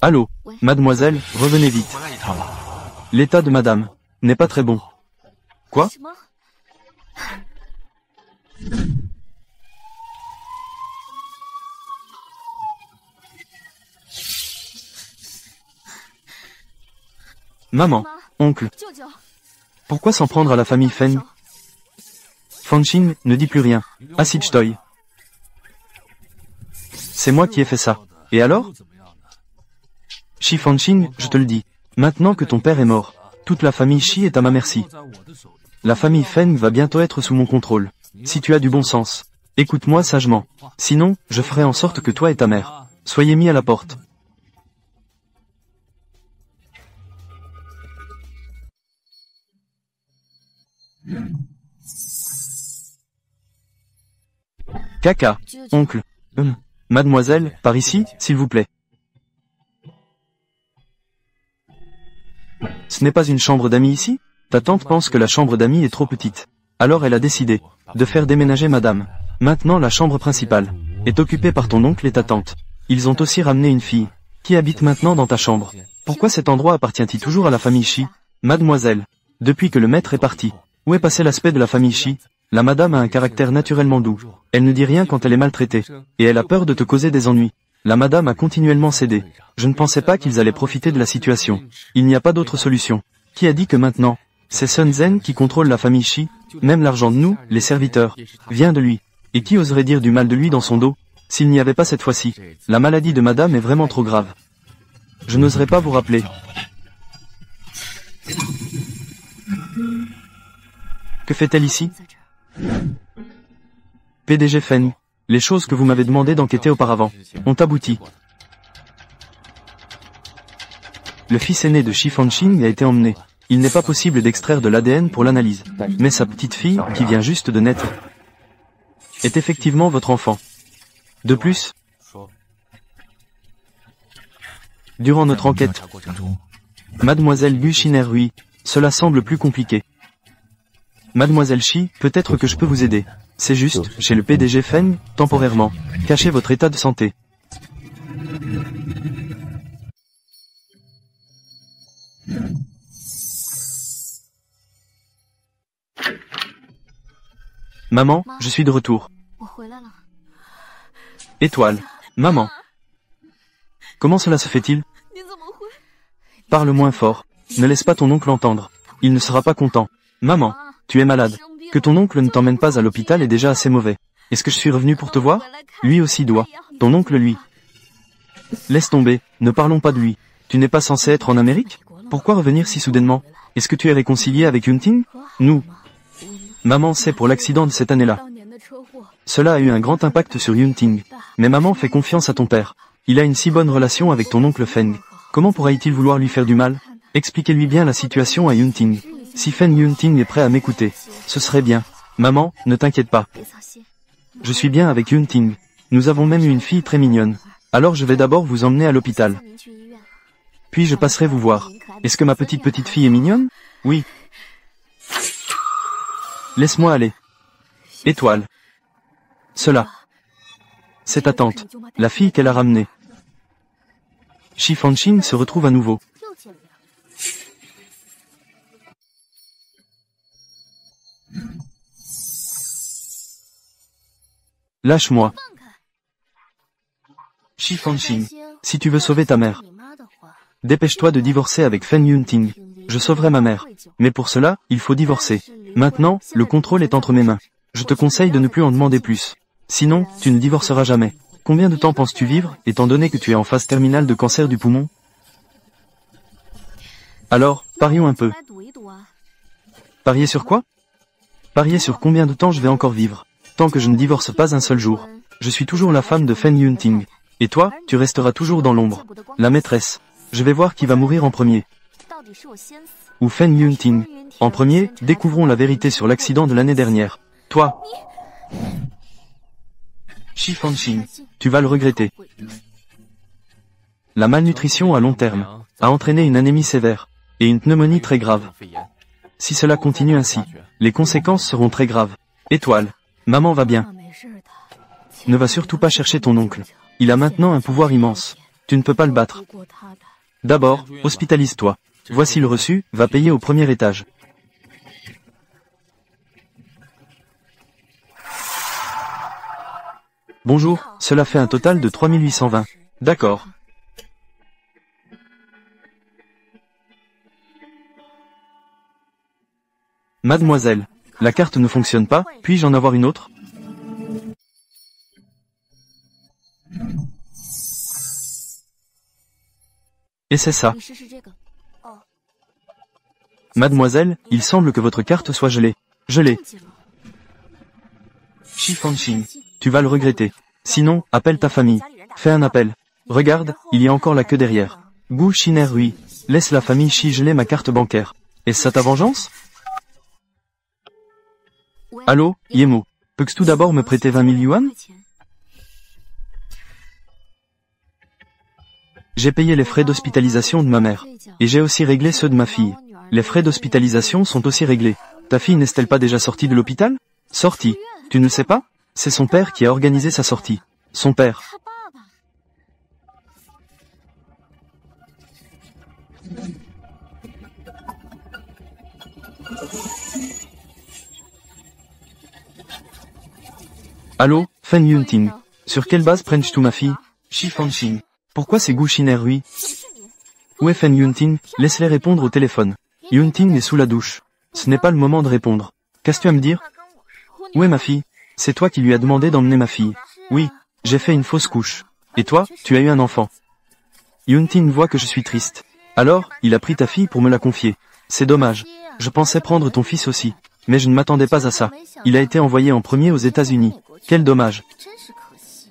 Allô, mademoiselle, revenez vite. L'état de madame n'est pas très bon. Quoi? Maman, oncle. Pourquoi s'en prendre à la famille Feng? Fanqing ne dit plus rien. Acide Chtoy. C'est moi qui ai fait ça. Et alors? Shi Fanqing, je te le dis. Maintenant que ton père est mort, toute la famille Shi est à ma merci. La famille Feng va bientôt être sous mon contrôle. Si tu as du bon sens, écoute-moi sagement. Sinon, je ferai en sorte que toi et ta mère soyez mis à la porte. Caca. Oncle. Mademoiselle, par ici, s'il vous plaît. Ce n'est pas une chambre d'amis ici? Ta tante pense que la chambre d'amis est trop petite. Alors elle a décidé de faire déménager madame. Maintenant la chambre principale est occupée par ton oncle et ta tante. Ils ont aussi ramené une fille qui habite maintenant dans ta chambre. Pourquoi cet endroit appartient-il toujours à la famille Shi? Mademoiselle, depuis que le maître est parti, où est passé l'aspect de la famille Shi? La madame a un caractère naturellement doux. Elle ne dit rien quand elle est maltraitée. Et elle a peur de te causer des ennuis. La madame a continuellement cédé. Je ne pensais pas qu'ils allaient profiter de la situation. Il n'y a pas d'autre solution. Qui a dit que maintenant, c'est Sun Zhen qui contrôle la famille Shi? Même l'argent de nous, les serviteurs, vient de lui. Et qui oserait dire du mal de lui dans son dos? S'il n'y avait pas cette fois-ci, la maladie de madame est vraiment trop grave. Je n'oserais pas vous rappeler. Que fait-elle ici? PDG Feng, les choses que vous m'avez demandé d'enquêter auparavant ont abouti. Le fils aîné de Shi Fanqing a été emmené. Il n'est pas possible d'extraire de l'ADN pour l'analyse. Mais sa petite fille, qui vient juste de naître, est effectivement votre enfant. De plus, durant notre enquête, Mademoiselle Gu Xinerui, cela semble plus compliqué. Mademoiselle Shi, peut-être que je peux vous aider. C'est juste, chez le PDG Feng, temporairement, cachez votre état de santé. Maman, je suis de retour. Étoile. Maman. Comment cela se fait-il? Parle moins fort. Ne laisse pas ton oncle entendre. Il ne sera pas content. Maman, tu es malade. Que ton oncle ne t'emmène pas à l'hôpital est déjà assez mauvais. Est-ce que je suis revenu pour te voir? Lui aussi doit. Ton oncle lui. Laisse tomber, ne parlons pas de lui. Tu n'es pas censé être en Amérique? Pourquoi revenir si soudainement? Est-ce que tu es réconcilié avec Yunting? Nous. Maman sait pour l'accident de cette année-là. Cela a eu un grand impact sur Yunting. Mais maman fait confiance à ton père. Il a une si bonne relation avec ton oncle Feng. Comment pourrait-il vouloir lui faire du mal? Expliquez-lui bien la situation à Yunting. Si Feng Yunting est prêt à m'écouter, ce serait bien. Maman, ne t'inquiète pas. Je suis bien avec Yunting. Nous avons même eu une fille très mignonne. Alors je vais d'abord vous emmener à l'hôpital. Puis je passerai vous voir. Est-ce que ma petite fille est mignonne? Oui. Laisse-moi aller. Étoile. Cela. C'est ta tante, la fille qu'elle a ramenée. Shi Fanqing se retrouve à nouveau. Lâche-moi. Shi Fanqing, si tu veux sauver ta mère, dépêche-toi de divorcer avec Feng Yunting. Je sauverai ma mère. Mais pour cela, il faut divorcer. Maintenant, le contrôle est entre mes mains. Je te conseille de ne plus en demander plus. Sinon, tu ne divorceras jamais. Combien de temps penses-tu vivre, étant donné que tu es en phase terminale de cancer du poumon? Alors, parions un peu. Parier sur quoi? Parier sur combien de temps je vais encore vivre. Tant que je ne divorce pas un seul jour. Je suis toujours la femme de Feng Yunting. Et toi, tu resteras toujours dans l'ombre. La maîtresse. Je vais voir qui va mourir en premier. Ou Feng Yunting. En premier, découvrons la vérité sur l'accident de l'année dernière. Toi. Shi Fanqing, tu vas le regretter. La malnutrition à long terme a entraîné une anémie sévère et une pneumonie très grave. Si cela continue ainsi, les conséquences seront très graves. Étoile, maman va bien. Ne va surtout pas chercher ton oncle. Il a maintenant un pouvoir immense. Tu ne peux pas le battre. D'abord, hospitalise-toi. Voici le reçu, va payer au premier étage. Bonjour, cela fait un total de 3820. D'accord. Mademoiselle, la carte ne fonctionne pas, puis-je en avoir une autre? Et c'est ça. Mademoiselle, il semble que votre carte soit gelée. Gelée. Shi Fanxing, tu vas le regretter. Sinon, appelle ta famille. Fais un appel. Regarde, il y a encore la queue derrière. Gu Shinerui, laisse la famille Shi geler ma carte bancaire. Est-ce ça ta vengeance? Allô, Yemo, peux-tu tout d'abord me prêter 20 000 yuan? J'ai payé les frais d'hospitalisation de ma mère. Et j'ai aussi réglé ceux de ma fille. Les frais d'hospitalisation sont aussi réglés. Ta fille n'est-elle pas déjà sortie de l'hôpital? Sortie. Tu ne sais pas? C'est son père qui a organisé sa sortie. Son père. Allô, Fen Yunting. Sur quelle base prends-tu ma fille? Shi Fanxing. Pourquoi c'est Gu Shinerui? Où est Fen Yunting? Laisse-les répondre au téléphone. Yunting est sous la douche. Ce n'est pas le moment de répondre. Qu'as-tu à me dire? Où est ma fille? C'est toi qui lui as demandé d'emmener ma fille. Oui, j'ai fait une fausse couche. Et toi, tu as eu un enfant. Yunting voit que je suis triste. Alors, il a pris ta fille pour me la confier. C'est dommage. Je pensais prendre ton fils aussi. Mais je ne m'attendais pas à ça. Il a été envoyé en premier aux États-Unis. Quel dommage.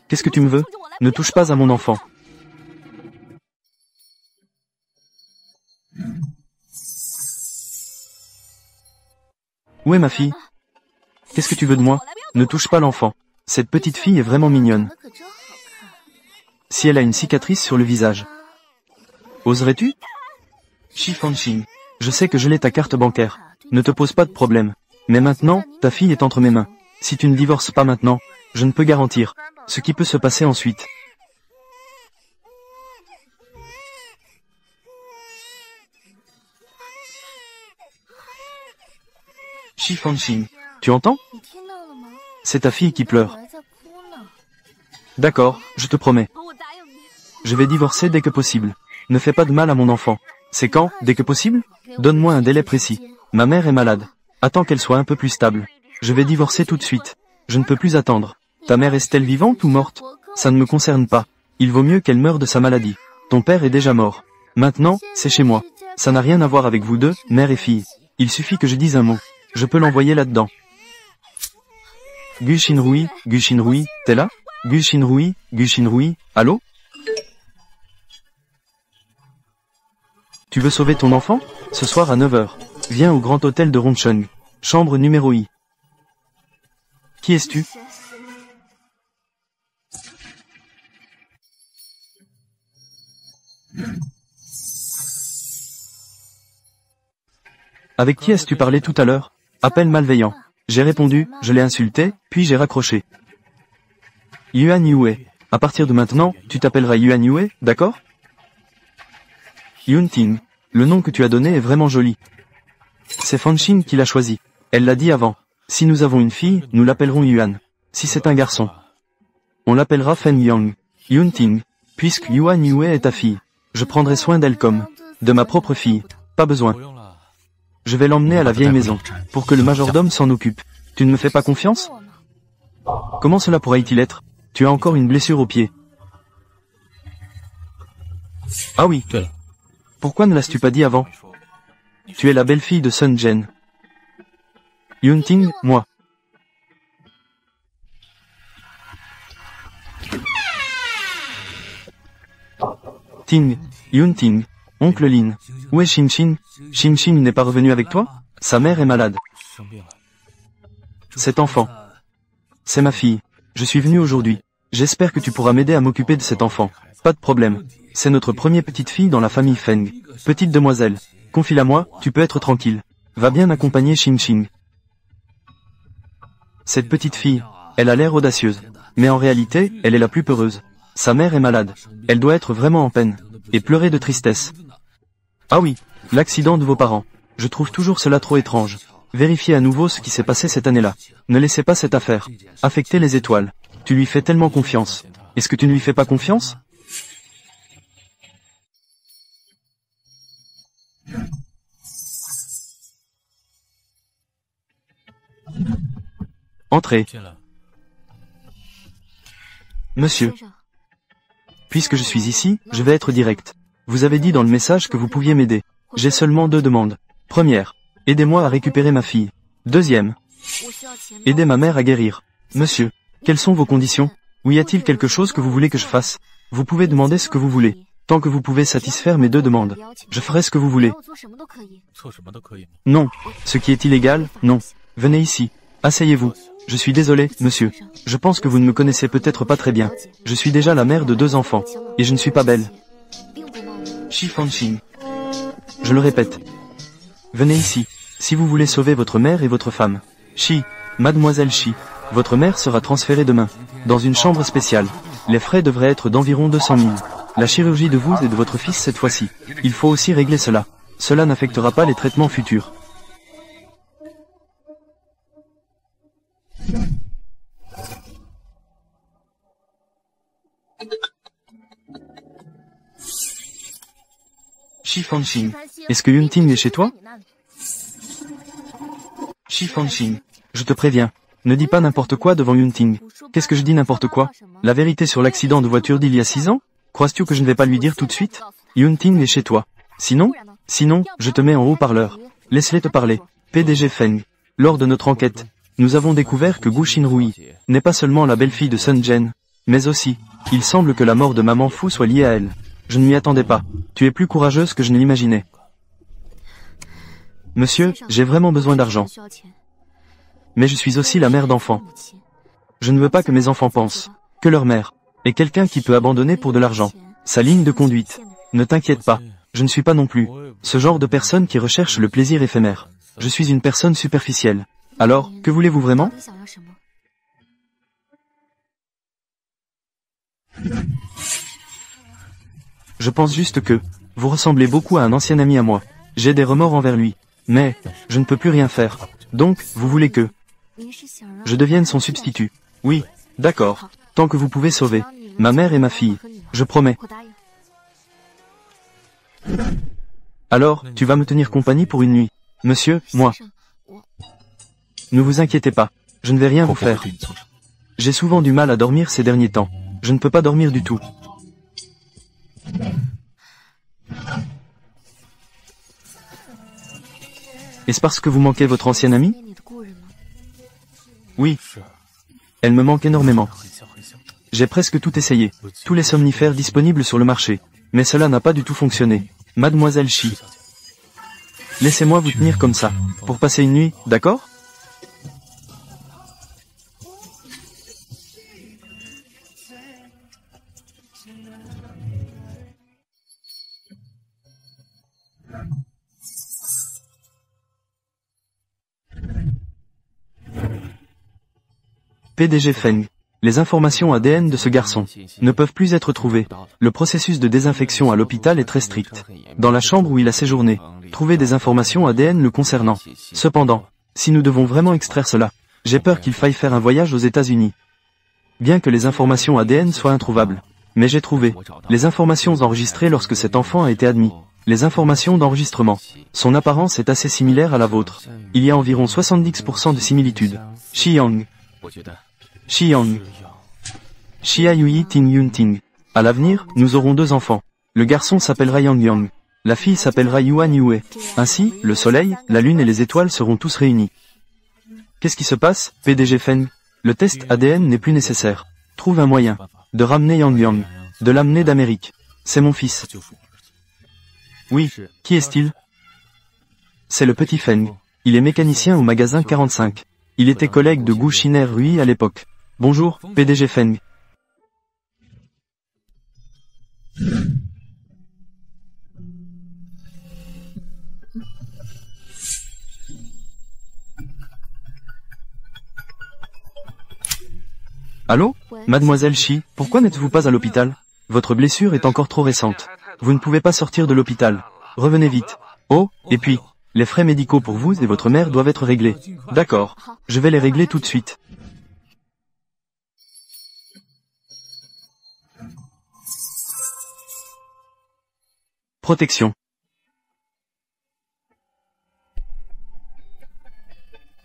Qu'est-ce que tu me veux? Ne touche pas à mon enfant. Où est ma fille? Qu'est-ce que tu veux de moi? Ne touche pas l'enfant. Cette petite fille est vraiment mignonne. Si elle a une cicatrice sur le visage. Oserais-tu? Shi Fanxing, je sais que je l'ai ta carte bancaire. Ne te pose pas de problème. Mais maintenant, ta fille est entre mes mains. Si tu ne divorces pas maintenant, je ne peux garantir ce qui peut se passer ensuite. Shi Fanxing, tu entends? C'est ta fille qui pleure. D'accord, je te promets. Je vais divorcer dès que possible. Ne fais pas de mal à mon enfant. C'est quand, dès que possible? Donne-moi un délai précis. Ma mère est malade. Attends qu'elle soit un peu plus stable. Je vais divorcer tout de suite. Je ne peux plus attendre. Ta mère est-elle vivante ou morte? Ça ne me concerne pas. Il vaut mieux qu'elle meure de sa maladie. Ton père est déjà mort. Maintenant, c'est chez moi. Ça n'a rien à voir avec vous deux, mère et fille. Il suffit que je dise un mot. Je peux l'envoyer là-dedans. Gu Shinrui, t'es là? Gu Shinrui, allô? Tu veux sauver ton enfant? Ce soir à 9 h. Viens au grand hôtel de Rongcheng. Chambre numéro I. Qui es-tu? Avec qui as-tu parlé tout à l'heure? Appel malveillant. J'ai répondu, je l'ai insulté, puis j'ai raccroché. Yuan Yue. À partir de maintenant, tu t'appelleras Yuan Yue, d'accord? Yunting. Le nom que tu as donné est vraiment joli. C'est Fanxing qui l'a choisi. Elle l'a dit avant. Si nous avons une fille, nous l'appellerons Yuan. Si c'est un garçon, on l'appellera Fen Yang. Yunting. Puisque Yuan Yue est ta fille, je prendrai soin d'elle comme de ma propre fille. Pas besoin. Je vais l'emmener à la vieille maison, pour que le majordome s'en occupe. Tu ne me fais pas confiance? Comment cela pourrait-il être? Tu as encore une blessure au pied. Ah oui. Pourquoi ne l'as-tu pas dit avant? Tu es la belle-fille de Sun Jen. Yunting, moi. Ting, Yunting, oncle Lin. Où est Xin? Xin n'est pas revenu avec toi? Sa mère est malade. Cet enfant. C'est ma fille. Je suis venu aujourd'hui. J'espère que tu pourras m'aider à m'occuper de cet enfant. Pas de problème. C'est notre première petite fille dans la famille Feng. Petite demoiselle. Confie-la moi, tu peux être tranquille. Va bien accompagner Xin. Cette petite fille, elle a l'air audacieuse. Mais en réalité, elle est la plus peureuse. Sa mère est malade. Elle doit être vraiment en peine. Et pleurer de tristesse. Ah oui, l'accident de vos parents. Je trouve toujours cela trop étrange. Vérifiez à nouveau ce qui s'est passé cette année-là. Ne laissez pas cette affaire affecter les étoiles. Tu lui fais tellement confiance. Est-ce que tu ne lui fais pas confiance? Entrez. Monsieur. Puisque je suis ici, je vais être direct. Vous avez dit dans le message que vous pouviez m'aider. J'ai seulement 2 demandes. Première, aidez-moi à récupérer ma fille. Deuxième, aidez ma mère à guérir. Monsieur, quelles sont vos conditions? Ou y a-t-il quelque chose que vous voulez que je fasse? Vous pouvez demander ce que vous voulez. Tant que vous pouvez satisfaire mes 2 demandes, je ferai ce que vous voulez. Non. Ce qui est illégal, non. Venez ici. Asseyez-vous. Je suis désolé, monsieur. Je pense que vous ne me connaissez peut-être pas très bien. Je suis déjà la mère de 2 enfants. Et je ne suis pas belle. Shi Fanxing. Je le répète. Venez ici. Si vous voulez sauver votre mère et votre femme. Shi, mademoiselle Shi. Votre mère sera transférée demain. Dans une chambre spéciale. Les frais devraient être d'environ 200 000. La chirurgie de vous et de votre fils cette fois-ci. Il faut aussi régler cela. Cela n'affectera pas les traitements futurs. Shi Fanxing. Est-ce que Yunting est chez toi? Shi Fanxing. Je te préviens. Ne dis pas n'importe quoi devant Yunting. Qu'est-ce que je dis n'importe quoi? La vérité sur l'accident de voiture d'il y a 6 ans? Crois-tu que je ne vais pas lui dire tout de suite? Yunting est chez toi. Sinon, je te mets en haut-parleur. Laisse-les te parler. PDG Feng. Lors de notre enquête, nous avons découvert que Gu Xinrui n'est pas seulement la belle-fille de Sun Zhen, mais aussi, il semble que la mort de Maman Fu soit liée à elle. Je ne m'y attendais pas. Tu es plus courageuse que je ne l'imaginais. Monsieur, j'ai vraiment besoin d'argent. Mais je suis aussi la mère d'enfants. Je ne veux pas que mes enfants pensent que leur mère est quelqu'un qui peut abandonner pour de l'argent. Sa ligne de conduite. Ne t'inquiète pas. Je ne suis pas non plus ce genre de personne qui recherche le plaisir éphémère. Je suis une personne superficielle. Alors, que voulez-vous vraiment? Je pense juste que vous ressemblez beaucoup à un ancien ami à moi. J'ai des remords envers lui. Mais, je ne peux plus rien faire. Donc, vous voulez que je devienne son substitut? Oui, d'accord. Tant que vous pouvez sauver ma mère et ma fille. Je promets. Alors, tu vas me tenir compagnie pour une nuit. Monsieur, moi. Ne vous inquiétez pas. Je ne vais rien vous faire. J'ai souvent du mal à dormir ces derniers temps. Je ne peux pas dormir du tout. Est-ce parce que vous manquez votre ancienne amie? Oui. Elle me manque énormément. J'ai presque tout essayé. Tous les somnifères disponibles sur le marché. Mais cela n'a pas du tout fonctionné. Mademoiselle Shi. Laissez-moi vous tenir comme ça. Pour passer une nuit, d'accord? PDG Feng. Les informations ADN de ce garçon ne peuvent plus être trouvées. Le processus de désinfection à l'hôpital est très strict. Dans la chambre où il a séjourné, trouver des informations ADN le concernant. Cependant, si nous devons vraiment extraire cela, j'ai peur qu'il faille faire un voyage aux États-Unis. Bien que les informations ADN soient introuvables. Mais j'ai trouvé les informations enregistrées lorsque cet enfant a été admis. Les informations d'enregistrement. Son apparence est assez similaire à la vôtre. Il y a environ 70% de similitude. Xiang. Xiang. Xia Yui Ting Yunting. À l'avenir, nous aurons 2 enfants. Le garçon s'appellera Yang Yang. La fille s'appellera Yuan Yue. Ainsi, le soleil, la lune et les étoiles seront tous réunis. Qu'est-ce qui se passe, PDG Feng? Le test ADN n'est plus nécessaire. Trouve un moyen de ramener Yang Yang. De l'amener d'Amérique. C'est mon fils. Oui, qui est-il? C'est le petit Feng. Il est mécanicien au magasin 45. Il était collègue de Gu Xinrui à l'époque. Bonjour, PDG Feng. Allô? Mademoiselle Shi, pourquoi n'êtes-vous pas à l'hôpital? Votre blessure est encore trop récente. Vous ne pouvez pas sortir de l'hôpital. Revenez vite. Oh, et puis, les frais médicaux pour vous et votre mère doivent être réglés. D'accord. Je vais les régler tout de suite. Protection.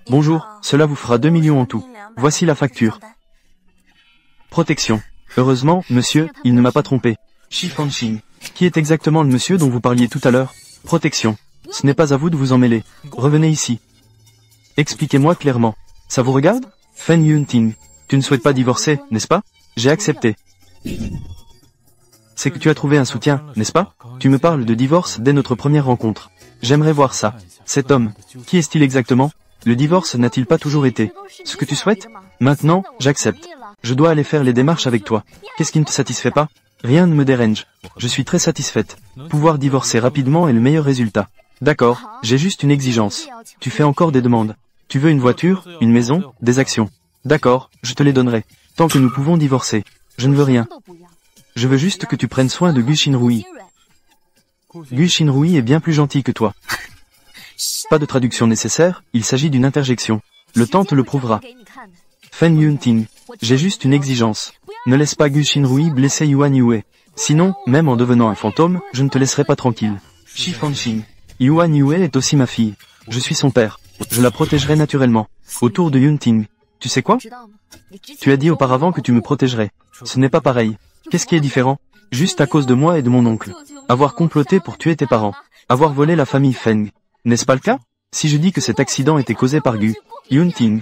Bonjour, cela vous fera 2 millions en tout. Voici la facture. Protection. Heureusement, monsieur, il ne m'a pas trompé. Shi Fanxing. Qui est exactement le monsieur dont vous parliez tout à l'heure? Protection. Ce n'est pas à vous de vous en mêler. Revenez ici. Expliquez-moi clairement. Ça vous regarde? Fen Yunting. Tu ne souhaites pas divorcer, n'est-ce pas? J'ai accepté. C'est que tu as trouvé un soutien, n'est-ce pas? Tu me parles de divorce dès notre première rencontre. J'aimerais voir ça. Cet homme, qui est-il exactement? Le divorce n'a-t-il pas toujours été ce que tu souhaites? Maintenant, j'accepte. Je dois aller faire les démarches avec toi. Qu'est-ce qui ne te satisfait pas? Rien ne me dérange. Je suis très satisfaite. Pouvoir divorcer rapidement est le meilleur résultat. D'accord, j'ai juste une exigence. Tu fais encore des demandes. Tu veux une voiture, une maison, des actions. D'accord, je te les donnerai. Tant que nous pouvons divorcer. Je ne veux rien. Je veux juste que tu prennes soin de Gu Xinrui. Gu Xinrui est bien plus gentil que toi. Pas de traduction nécessaire, il s'agit d'une interjection. Le temps te le prouvera. Fen Yunting, j'ai juste une exigence. Ne laisse pas Gu Xinrui blesser Yuan Yue. Sinon, même en devenant un fantôme, je ne te laisserai pas tranquille. Shi Fanxing. Yuan Yue est aussi ma fille. Je suis son père. Je la protégerai naturellement. Autour de Yunting. Tu sais quoi? Tu as dit auparavant que tu me protégerais. Ce n'est pas pareil. Qu'est-ce qui est différent? Juste à cause de moi et de mon oncle. Avoir comploté pour tuer tes parents. Avoir volé la famille Feng. N'est-ce pas le cas? Si je dis que cet accident était causé par Gu Yunting.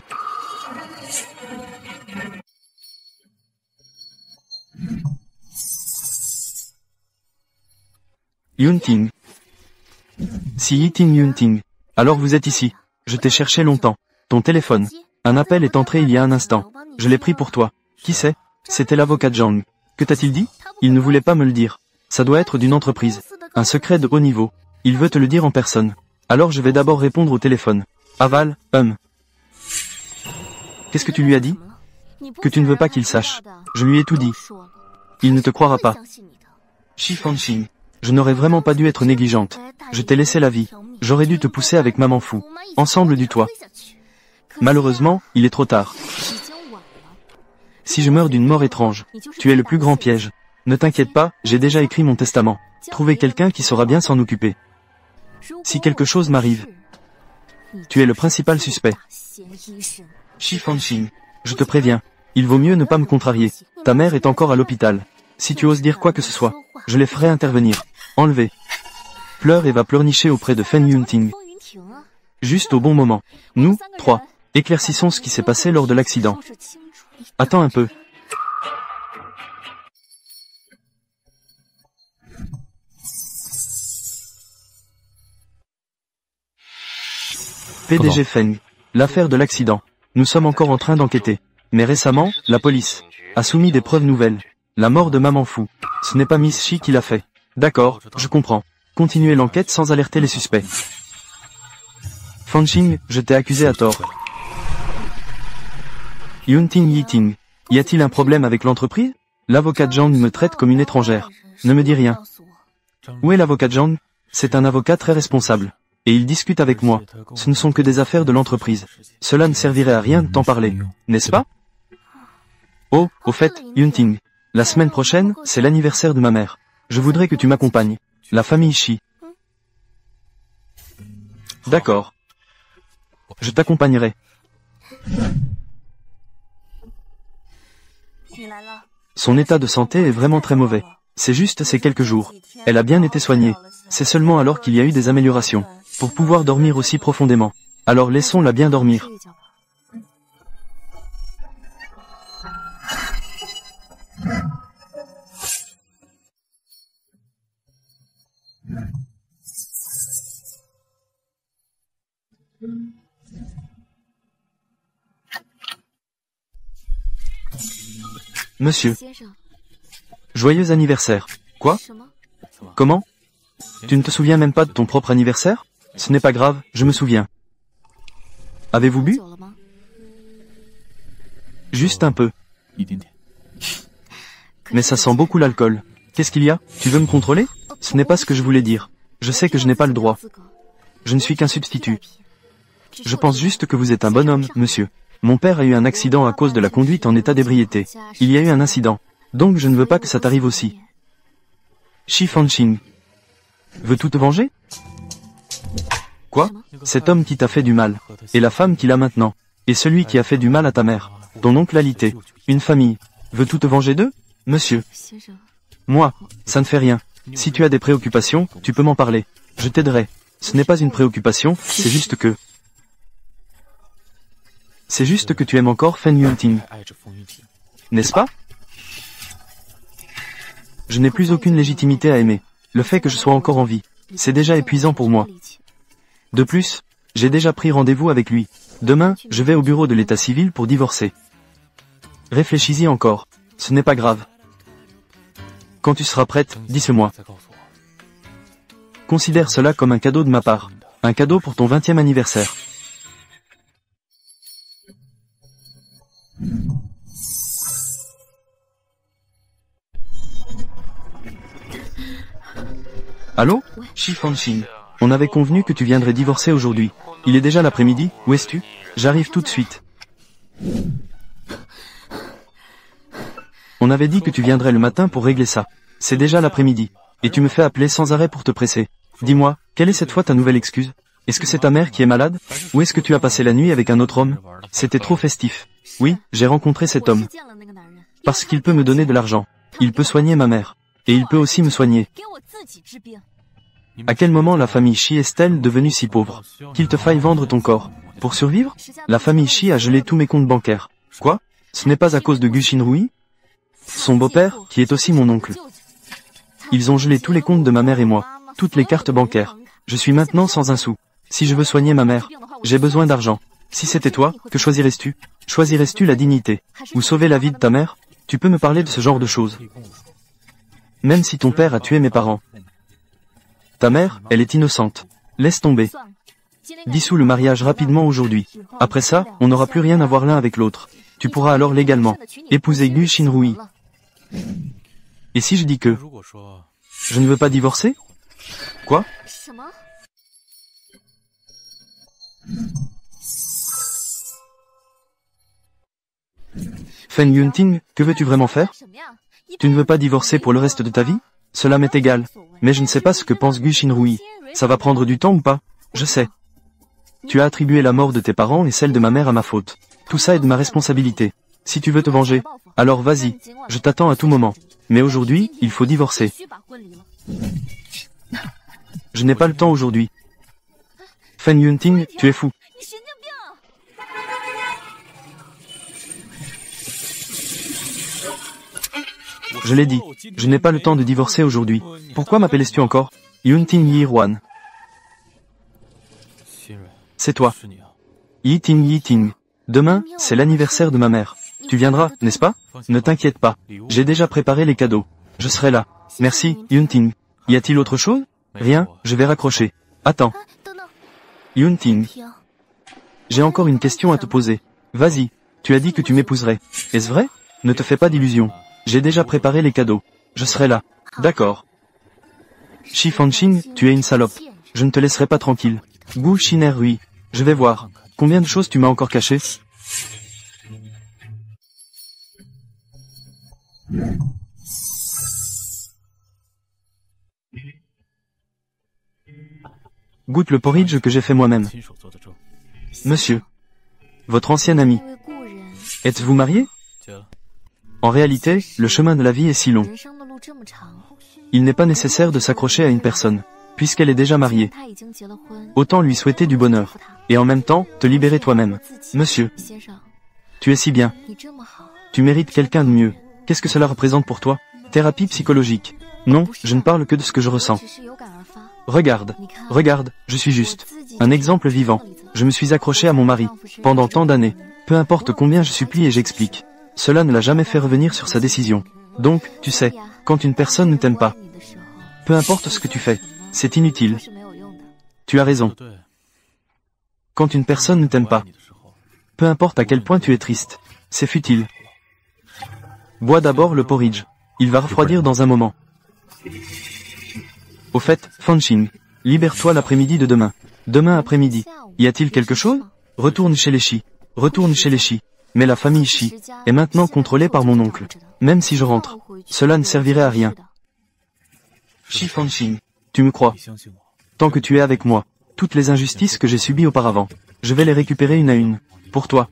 Yunting. Si Yiting Yunting. Alors vous êtes ici. Je t'ai cherché longtemps. Ton téléphone. Un appel est entré il y a un instant. Je l'ai pris pour toi. Qui c'est? C'était l'avocat Zhang. Que t'a-t-il dit? Il ne voulait pas me le dire. Ça doit être d'une entreprise. Un secret de haut niveau. Il veut te le dire en personne. Alors je vais d'abord répondre au téléphone. Aval, Qu'est-ce que tu lui as dit? Que tu ne veux pas qu'il sache. Je lui ai tout dit. Il ne te croira pas. Shi Fanxing. Je n'aurais vraiment pas dû être négligente. Je t'ai laissé la vie. J'aurais dû te pousser avec maman fou. Ensemble du toit. Malheureusement, il est trop tard. Si je meurs d'une mort étrange, tu es le plus grand piège. Ne t'inquiète pas, j'ai déjà écrit mon testament. Trouver quelqu'un qui saura bien s'en occuper. Si quelque chose m'arrive, tu es le principal suspect. Shi Fanxing. Je te préviens. Il vaut mieux ne pas me contrarier. Ta mère est encore à l'hôpital. Si tu oses dire quoi que ce soit, je les ferai intervenir. Enlever. Pleure et va pleurnicher auprès de Fen Yunting. Juste au bon moment. Nous, trois, éclaircissons ce qui s'est passé lors de l'accident. Attends un peu. PDG Feng. L'affaire de l'accident. Nous sommes encore en train d'enquêter. Mais récemment, la police a soumis des preuves nouvelles. La mort de Maman Fou. Ce n'est pas Miss Shi qui l'a fait. D'accord, je comprends. Continuez l'enquête sans alerter les suspects. Fanxing, je t'ai accusé à tort. Yunting Yiting. Y a-t-il un problème avec l'entreprise? L'avocat Zhang me traite comme une étrangère. Ne me dis rien. Où est l'avocat Zhang? C'est un avocat très responsable. Et il discute avec moi. Ce ne sont que des affaires de l'entreprise. Cela ne servirait à rien de t'en parler, n'est-ce pas? Oh, au fait, Yunting. La semaine prochaine, c'est l'anniversaire de ma mère. Je voudrais que tu m'accompagnes. La famille Shi. D'accord. Je t'accompagnerai. Son état de santé est vraiment très mauvais. C'est juste ces quelques jours. Elle a bien été soignée. C'est seulement alors qu'il y a eu des améliorations. Pour pouvoir dormir aussi profondément. Alors laissons-la bien dormir. Monsieur. Joyeux anniversaire. Quoi? Comment? Tu ne te souviens même pas de ton propre anniversaire? Ce n'est pas grave, je me souviens. Avez-vous bu? Juste un peu. Mais ça sent beaucoup l'alcool. Qu'est-ce qu'il y a? Tu veux me contrôler? Ce n'est pas ce que je voulais dire. Je sais que je n'ai pas le droit. Je ne suis qu'un substitut. Je pense juste que vous êtes un bon homme, monsieur. Mon père a eu un accident à cause de la conduite en état d'ébriété. Il y a eu un incident. Donc je ne veux pas que ça t'arrive aussi. Shi Fanxing. Veux-tu te venger? Quoi? Cet homme qui t'a fait du mal. Et la femme qu'il a maintenant. Et celui qui a fait du mal à ta mère. Ton oncle alité. Une famille. Veux-tu te venger d'eux? Monsieur. Moi, ça ne fait rien. Si tu as des préoccupations, tu peux m'en parler. Je t'aiderai. Ce n'est pas une préoccupation, c'est juste que... C'est juste que tu aimes encore Fen Yunting. N'est-ce pas? Je n'ai plus aucune légitimité à aimer. Le fait que je sois encore en vie, c'est déjà épuisant pour moi. De plus, j'ai déjà pris rendez-vous avec lui. Demain, je vais au bureau de l'état civil pour divorcer. Réfléchis-y encore. Ce n'est pas grave. Quand tu seras prête, dis-le-moi. Considère cela comme un cadeau de ma part. Un cadeau pour ton 20e anniversaire. Allô? Shi Fanxing. On avait convenu que tu viendrais divorcer aujourd'hui. Il est déjà l'après-midi, où es-tu? J'arrive tout de suite. On avait dit que tu viendrais le matin pour régler ça. C'est déjà l'après-midi. Et tu me fais appeler sans arrêt pour te presser. Dis-moi, quelle est cette fois ta nouvelle excuse? Est-ce que c'est ta mère qui est malade? Ou est-ce que tu as passé la nuit avec un autre homme? C'était trop festif. Oui, j'ai rencontré cet homme. Parce qu'il peut me donner de l'argent. Il peut soigner ma mère. Et il peut aussi me soigner. À quel moment la famille Shi est-elle devenue si pauvre qu'il te faille vendre ton corps? Pour survivre? La famille Shi a gelé tous mes comptes bancaires. Quoi? Ce n'est pas à cause de Gu Xinrui? Son beau-père, qui est aussi mon oncle. Ils ont gelé tous les comptes de ma mère et moi. Toutes les cartes bancaires. Je suis maintenant sans un sou. Si je veux soigner ma mère, j'ai besoin d'argent. Si c'était toi, que choisirais-tu? Choisirais-tu la dignité? Ou sauver la vie de ta mère? Tu peux me parler de ce genre de choses. Même si ton père a tué mes parents. Ta mère, elle est innocente. Laisse tomber. Dissous le mariage rapidement aujourd'hui. Après ça, on n'aura plus rien à voir l'un avec l'autre. Tu pourras alors légalement épouser Gu Xinrui. Et si je dis que je ne veux pas divorcer? Quoi? Fen Yunting, que veux-tu vraiment faire? Tu ne veux pas divorcer pour le reste de ta vie? Cela m'est égal. Mais je ne sais pas ce que pense Gu Xinrui. Ça va prendre du temps ou pas? Je sais. Tu as attribué la mort de tes parents et celle de ma mère à ma faute. Tout ça est de ma responsabilité. Si tu veux te venger, alors vas-y, je t'attends à tout moment. Mais aujourd'hui, il faut divorcer. Je n'ai pas le temps aujourd'hui. Fen Yunting, tu es fou. Je l'ai dit, je n'ai pas le temps de divorcer aujourd'hui. Pourquoi m'appelais-tu encore? Yunting Yiruan. C'est toi. Yiting. Demain, c'est l'anniversaire de ma mère. Tu viendras, n'est-ce pas? Ne t'inquiète pas. J'ai déjà préparé les cadeaux. Je serai là. Merci, Yunting. Y a-t-il autre chose? Rien, je vais raccrocher. Attends. Yunting. J'ai encore une question à te poser. Vas-y. Tu as dit que tu m'épouserais. Est-ce vrai? Ne te fais pas d'illusions. J'ai déjà préparé les cadeaux. Je serai là. D'accord. Shi Fanxing, tu es une salope. Je ne te laisserai pas tranquille. Gu Xinrui. Je vais voir. Combien de choses tu m'as encore cachées? Goûte le porridge que j'ai fait moi-même. Monsieur. Votre ancien ami. Êtes-vous marié? En réalité, le chemin de la vie est si long. Il n'est pas nécessaire de s'accrocher à une personne, puisqu'elle est déjà mariée. Autant lui souhaiter du bonheur, et en même temps, te libérer toi-même. Monsieur. Tu es si bien. Tu mérites quelqu'un de mieux. Qu'est-ce que cela représente pour toi? Thérapie psychologique. Non, je ne parle que de ce que je ressens. Regarde, je suis juste un exemple vivant. Je me suis accroché à mon mari, pendant tant d'années. Peu importe combien je supplie et j'explique. Cela ne l'a jamais fait revenir sur sa décision. Donc, tu sais, quand une personne ne t'aime pas, peu importe ce que tu fais, c'est inutile. Tu as raison. Quand une personne ne t'aime pas, peu importe à quel point tu es triste, c'est futile. Bois d'abord le porridge. Il va refroidir dans un moment. Au fait, Fanxing, libère-toi l'après-midi de demain. Demain après-midi. Y a-t-il quelque chose? Retourne chez les Shi. Mais la famille Shi est maintenant contrôlée par mon oncle. Même si je rentre, cela ne servirait à rien. Shi Fanxing, tu me crois? Tant que tu es avec moi, toutes les injustices que j'ai subies auparavant, je vais les récupérer une à une. Pour toi.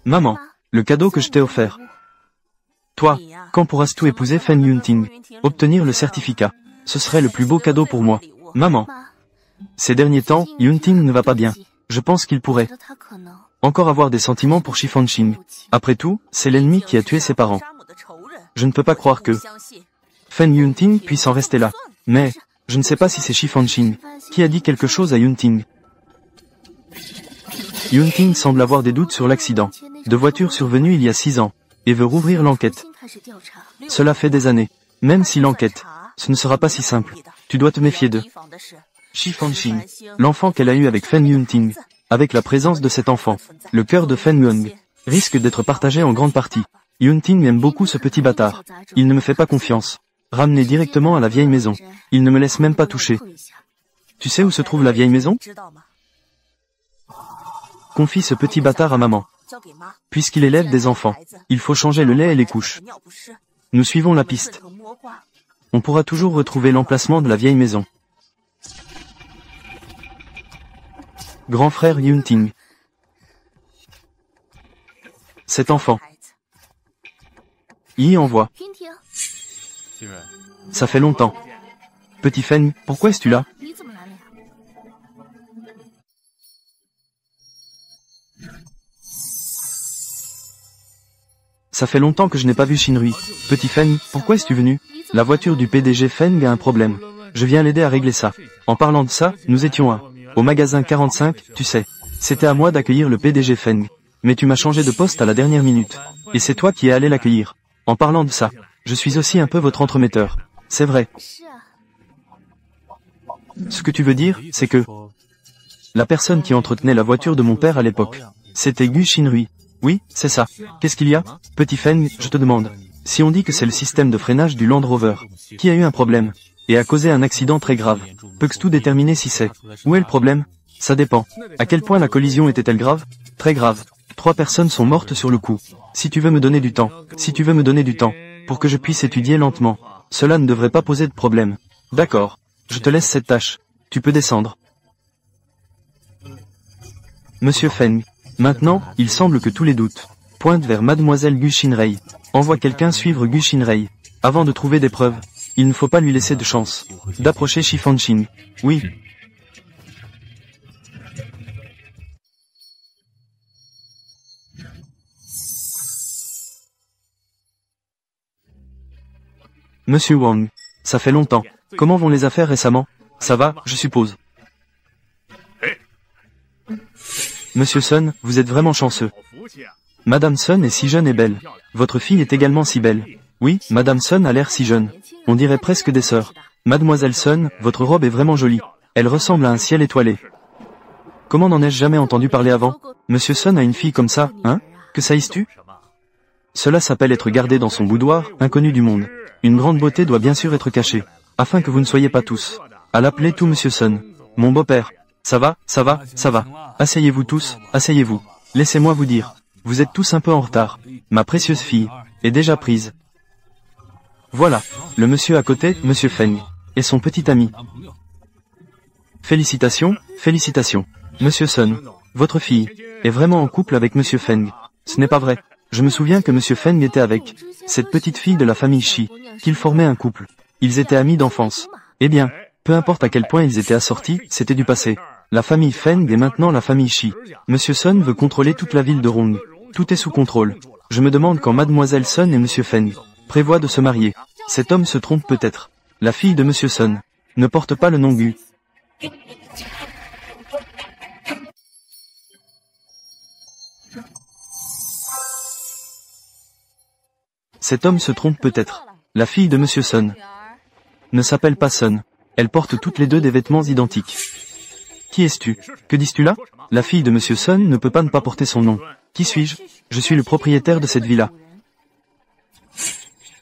Maman, le cadeau que je t'ai offert. Toi, quand pourras-tu épouser Fen Yunting? Obtenir le certificat. Ce serait le plus beau cadeau pour moi. Maman. Ces derniers temps, Yunting ne va pas bien. Je pense qu'il pourrait encore avoir des sentiments pour Shi Fanqing. Après tout, c'est l'ennemi qui a tué ses parents. Je ne peux pas croire que Fen Yunting puisse en rester là. Mais, je ne sais pas si c'est Shi Fanqing qui a dit quelque chose à Yunting. Yunting semble avoir des doutes sur l'accident de voiture survenu il y a 6 ans, et veut rouvrir l'enquête. Cela fait des années. Même si l'enquête, ce ne sera pas si simple. Tu dois te méfier de Shi Fanqing, l'enfant qu'elle a eu avec Fen Yunting. Avec la présence de cet enfant, le cœur de Fen Yuang risque d'être partagé en grande partie. Yunting aime beaucoup ce petit bâtard. Il ne me fait pas confiance. Ramené directement à la vieille maison. Il ne me laisse même pas toucher. Tu sais où se trouve la vieille maison? Confie ce petit bâtard à maman. Puisqu'il élève des enfants, il faut changer le lait et les couches. Nous suivons la piste. On pourra toujours retrouver l'emplacement de la vieille maison. Grand frère Yunting. Cet enfant. Y envoie. Ça fait longtemps. Petit Feng, pourquoi es-tu là? Ça fait longtemps que je n'ai pas vu Shinrui. Petit Feng, pourquoi es-tu venu? La voiture du PDG Feng a un problème. Je viens l'aider à régler ça. En parlant de ça, nous étions au magasin 45, tu sais. C'était à moi d'accueillir le PDG Feng. Mais tu m'as changé de poste à la dernière minute. Et c'est toi qui es allé l'accueillir. En parlant de ça, je suis aussi un peu votre entremetteur. C'est vrai. Ce que tu veux dire, c'est que la personne qui entretenait la voiture de mon père à l'époque, c'était Gu Shinrui. Oui, c'est ça. Qu'est-ce qu'il y a? Petit Feng, je te demande. Si on dit que c'est le système de freinage du Land Rover qui a eu un problème et a causé un accident très grave, peux-tu déterminer si c'est? Où est le problème? Ça dépend. À quel point la collision était-elle grave? Très grave. 3 personnes sont mortes sur le coup. Si tu veux me donner du temps, pour que je puisse étudier lentement, cela ne devrait pas poser de problème. D'accord. Je te laisse cette tâche. Tu peux descendre. Monsieur Feng. Maintenant, il semble que tous les doutes pointent vers Mademoiselle Gu Shinrei. Envoie quelqu'un suivre Gu Shinrei. Avant de trouver des preuves, il ne faut pas lui laisser de chance d'approcher Shi Fanqing. Oui. Monsieur Wang, ça fait longtemps. Comment vont les affaires récemment? Ça va, je suppose. Monsieur Sun, vous êtes vraiment chanceux. Madame Sun est si jeune et belle. Votre fille est également si belle. Oui, Madame Sun a l'air si jeune. On dirait presque des sœurs. Mademoiselle Sun, votre robe est vraiment jolie. Elle ressemble à un ciel étoilé. Comment n'en ai-je jamais entendu parler avant? Monsieur Sun a une fille comme ça, hein? Que saïs-tu? Cela s'appelle être gardé dans son boudoir, inconnu du monde. Une grande beauté doit bien sûr être cachée, afin que vous ne soyez pas tous à l'appeler tout Monsieur Sun. Mon beau-père. Ça va, ça va, ça va. Asseyez-vous tous, asseyez-vous. Laissez-moi vous dire. Vous êtes tous un peu en retard. Ma précieuse fille est déjà prise. Voilà, le monsieur à côté, Monsieur Feng, et son petit ami. Félicitations, félicitations. Monsieur Sun, votre fille est vraiment en couple avec Monsieur Feng. Ce n'est pas vrai. Je me souviens que Monsieur Feng était avec cette petite fille de la famille Shi, qu'ils formaient un couple. Ils étaient amis d'enfance. Eh bien, peu importe à quel point ils étaient assortis, c'était du passé. La famille Feng est maintenant la famille Shi. Monsieur Sun veut contrôler toute la ville de Rong. Tout est sous contrôle. Je me demande quand Mademoiselle Sun et Monsieur Feng prévoient de se marier. Cet homme se trompe peut-être. La fille de Monsieur Sun ne porte pas le nom Gu. Cet homme se trompe peut-être. La fille de Monsieur Sun ne s'appelle pas Sun. Elles portent toutes les deux des vêtements identiques. Qui es-tu? Que dis-tu là? La fille de Monsieur Sun ne peut pas ne pas porter son nom. Qui suis-je? Je suis le propriétaire de cette villa.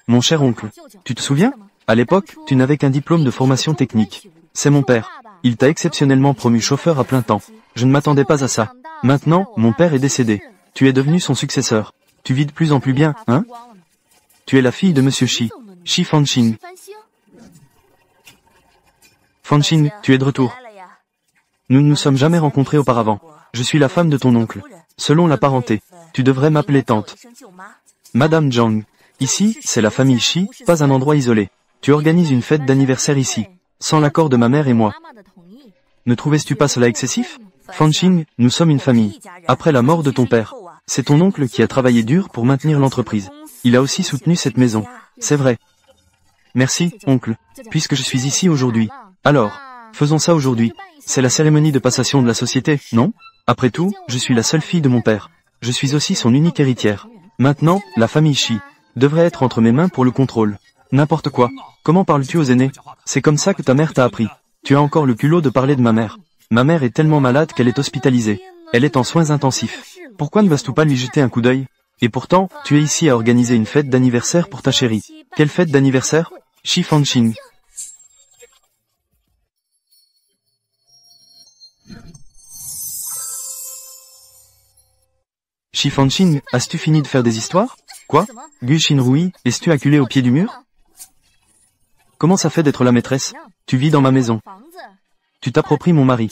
Mon cher oncle, tu te souviens? À l'époque, tu n'avais qu'un diplôme de formation technique. C'est mon père. Il t'a exceptionnellement promu chauffeur à plein temps. Je ne m'attendais pas à ça. Maintenant, mon père est décédé. Tu es devenu son successeur. Tu vis de plus en plus bien, hein? Tu es la fille de Monsieur Shi. Shi Fanqing. Fanqing, tu es de retour. Nous ne nous sommes jamais rencontrés auparavant. Je suis la femme de ton oncle. Selon la parenté, tu devrais m'appeler tante. Madame Zhang. Ici, c'est la famille Shi, pas un endroit isolé. Tu organises une fête d'anniversaire ici, sans l'accord de ma mère et moi. Ne trouvais-tu pas cela excessif? Fanqing, nous sommes une famille. Après la mort de ton père, c'est ton oncle qui a travaillé dur pour maintenir l'entreprise. Il a aussi soutenu cette maison. C'est vrai. Merci, oncle, puisque je suis ici aujourd'hui. Alors, faisons ça aujourd'hui. C'est la cérémonie de passation de la société, non? Après tout, je suis la seule fille de mon père. Je suis aussi son unique héritière. Maintenant, la famille Shi devrait être entre mes mains pour le contrôle. N'importe quoi. Comment parles-tu aux aînés? C'est comme ça que ta mère t'a appris. Tu as encore le culot de parler de ma mère. Ma mère est tellement malade qu'elle est hospitalisée. Elle est en soins intensifs. Pourquoi ne vas-tu pas lui jeter un coup d'œil? Et pourtant, tu es ici à organiser une fête d'anniversaire pour ta chérie. Quelle fête d'anniversaire? Shi Fanqing. Shi Fanqing, as-tu fini de faire des histoires? Quoi? Gu Xinrui, es-tu acculé au pied du mur? Comment ça fait d'être la maîtresse? Tu vis dans ma maison. Tu t'appropries mon mari.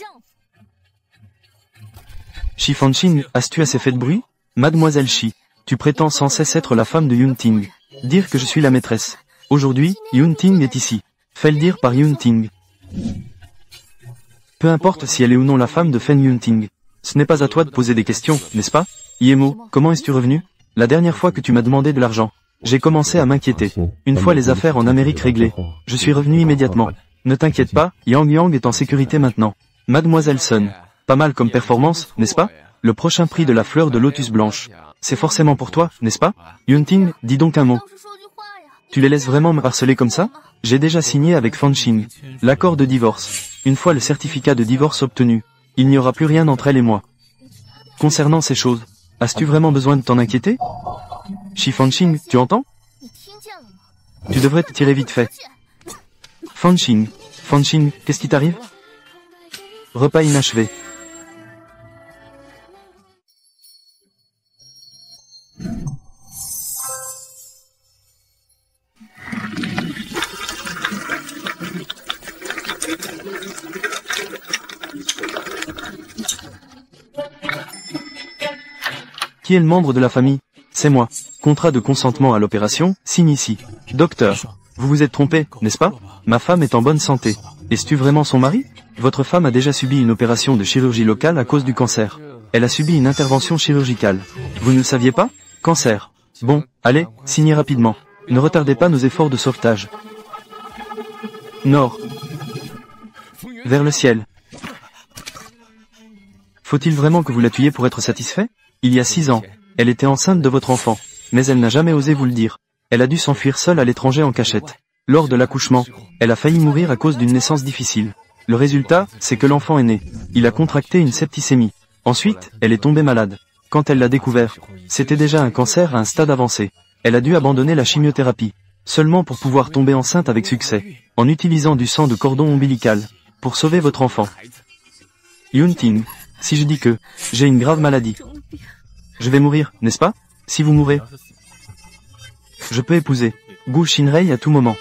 Shi Fanqing, as-tu assez fait de bruit? Mademoiselle Shi, tu prétends sans cesse être la femme de Yunting. Dire que je suis la maîtresse. Aujourd'hui, Yunting est ici. Fais-le dire par Yunting. Peu importe si elle est ou non la femme de Fen Yunting. Ce n'est pas à toi de poser des questions, n'est-ce pas? Yemo, comment es-tu revenu? La dernière fois que tu m'as demandé de l'argent, j'ai commencé à m'inquiéter. Une fois les affaires en Amérique réglées, je suis revenu immédiatement. Ne t'inquiète pas, Yang Yang est en sécurité maintenant. Mademoiselle Sun, pas mal comme performance, n'est-ce pas? Le prochain prix de la fleur de lotus blanche. C'est forcément pour toi, n'est-ce pas? Yunting, dis donc un mot. Tu les laisses vraiment me harceler comme ça? J'ai déjà signé avec Fanqing l'accord de divorce. Une fois le certificat de divorce obtenu, il n'y aura plus rien entre elle et moi. Concernant ces choses, as-tu vraiment besoin de t'en inquiéter? Shi Fanqing, tu entends? Tu devrais te tirer vite fait. Fanqing, qu'est-ce qui t'arrive? Repas inachevé. Qui est le membre de la famille? C'est moi. Contrat de consentement à l'opération, signe ici. Docteur, vous vous êtes trompé, n'est-ce pas? Ma femme est en bonne santé. Es-tu vraiment son mari? Votre femme a déjà subi une opération de chirurgie locale à cause du cancer. Elle a subi une intervention chirurgicale. Vous ne le saviez pas? Cancer. Bon, allez, signez rapidement. Ne retardez pas nos efforts de sauvetage. Nord. Vers le ciel. Faut-il vraiment que vous la tuiez pour être satisfait? Il y a 6 ans, elle était enceinte de votre enfant, mais elle n'a jamais osé vous le dire. Elle a dû s'enfuir seule à l'étranger en cachette. Lors de l'accouchement, elle a failli mourir à cause d'une naissance difficile. Le résultat, c'est que l'enfant est né. Il a contracté une septicémie. Ensuite, elle est tombée malade. Quand elle l'a découvert, c'était déjà un cancer à un stade avancé. Elle a dû abandonner la chimiothérapie, seulement pour pouvoir tomber enceinte avec succès, en utilisant du sang de cordon ombilical, pour sauver votre enfant. Yunting, si je dis que j'ai une grave maladie, je vais mourir, n'est-ce pas? Si vous mourrez, je peux épouser Gu Xinrei à tout moment.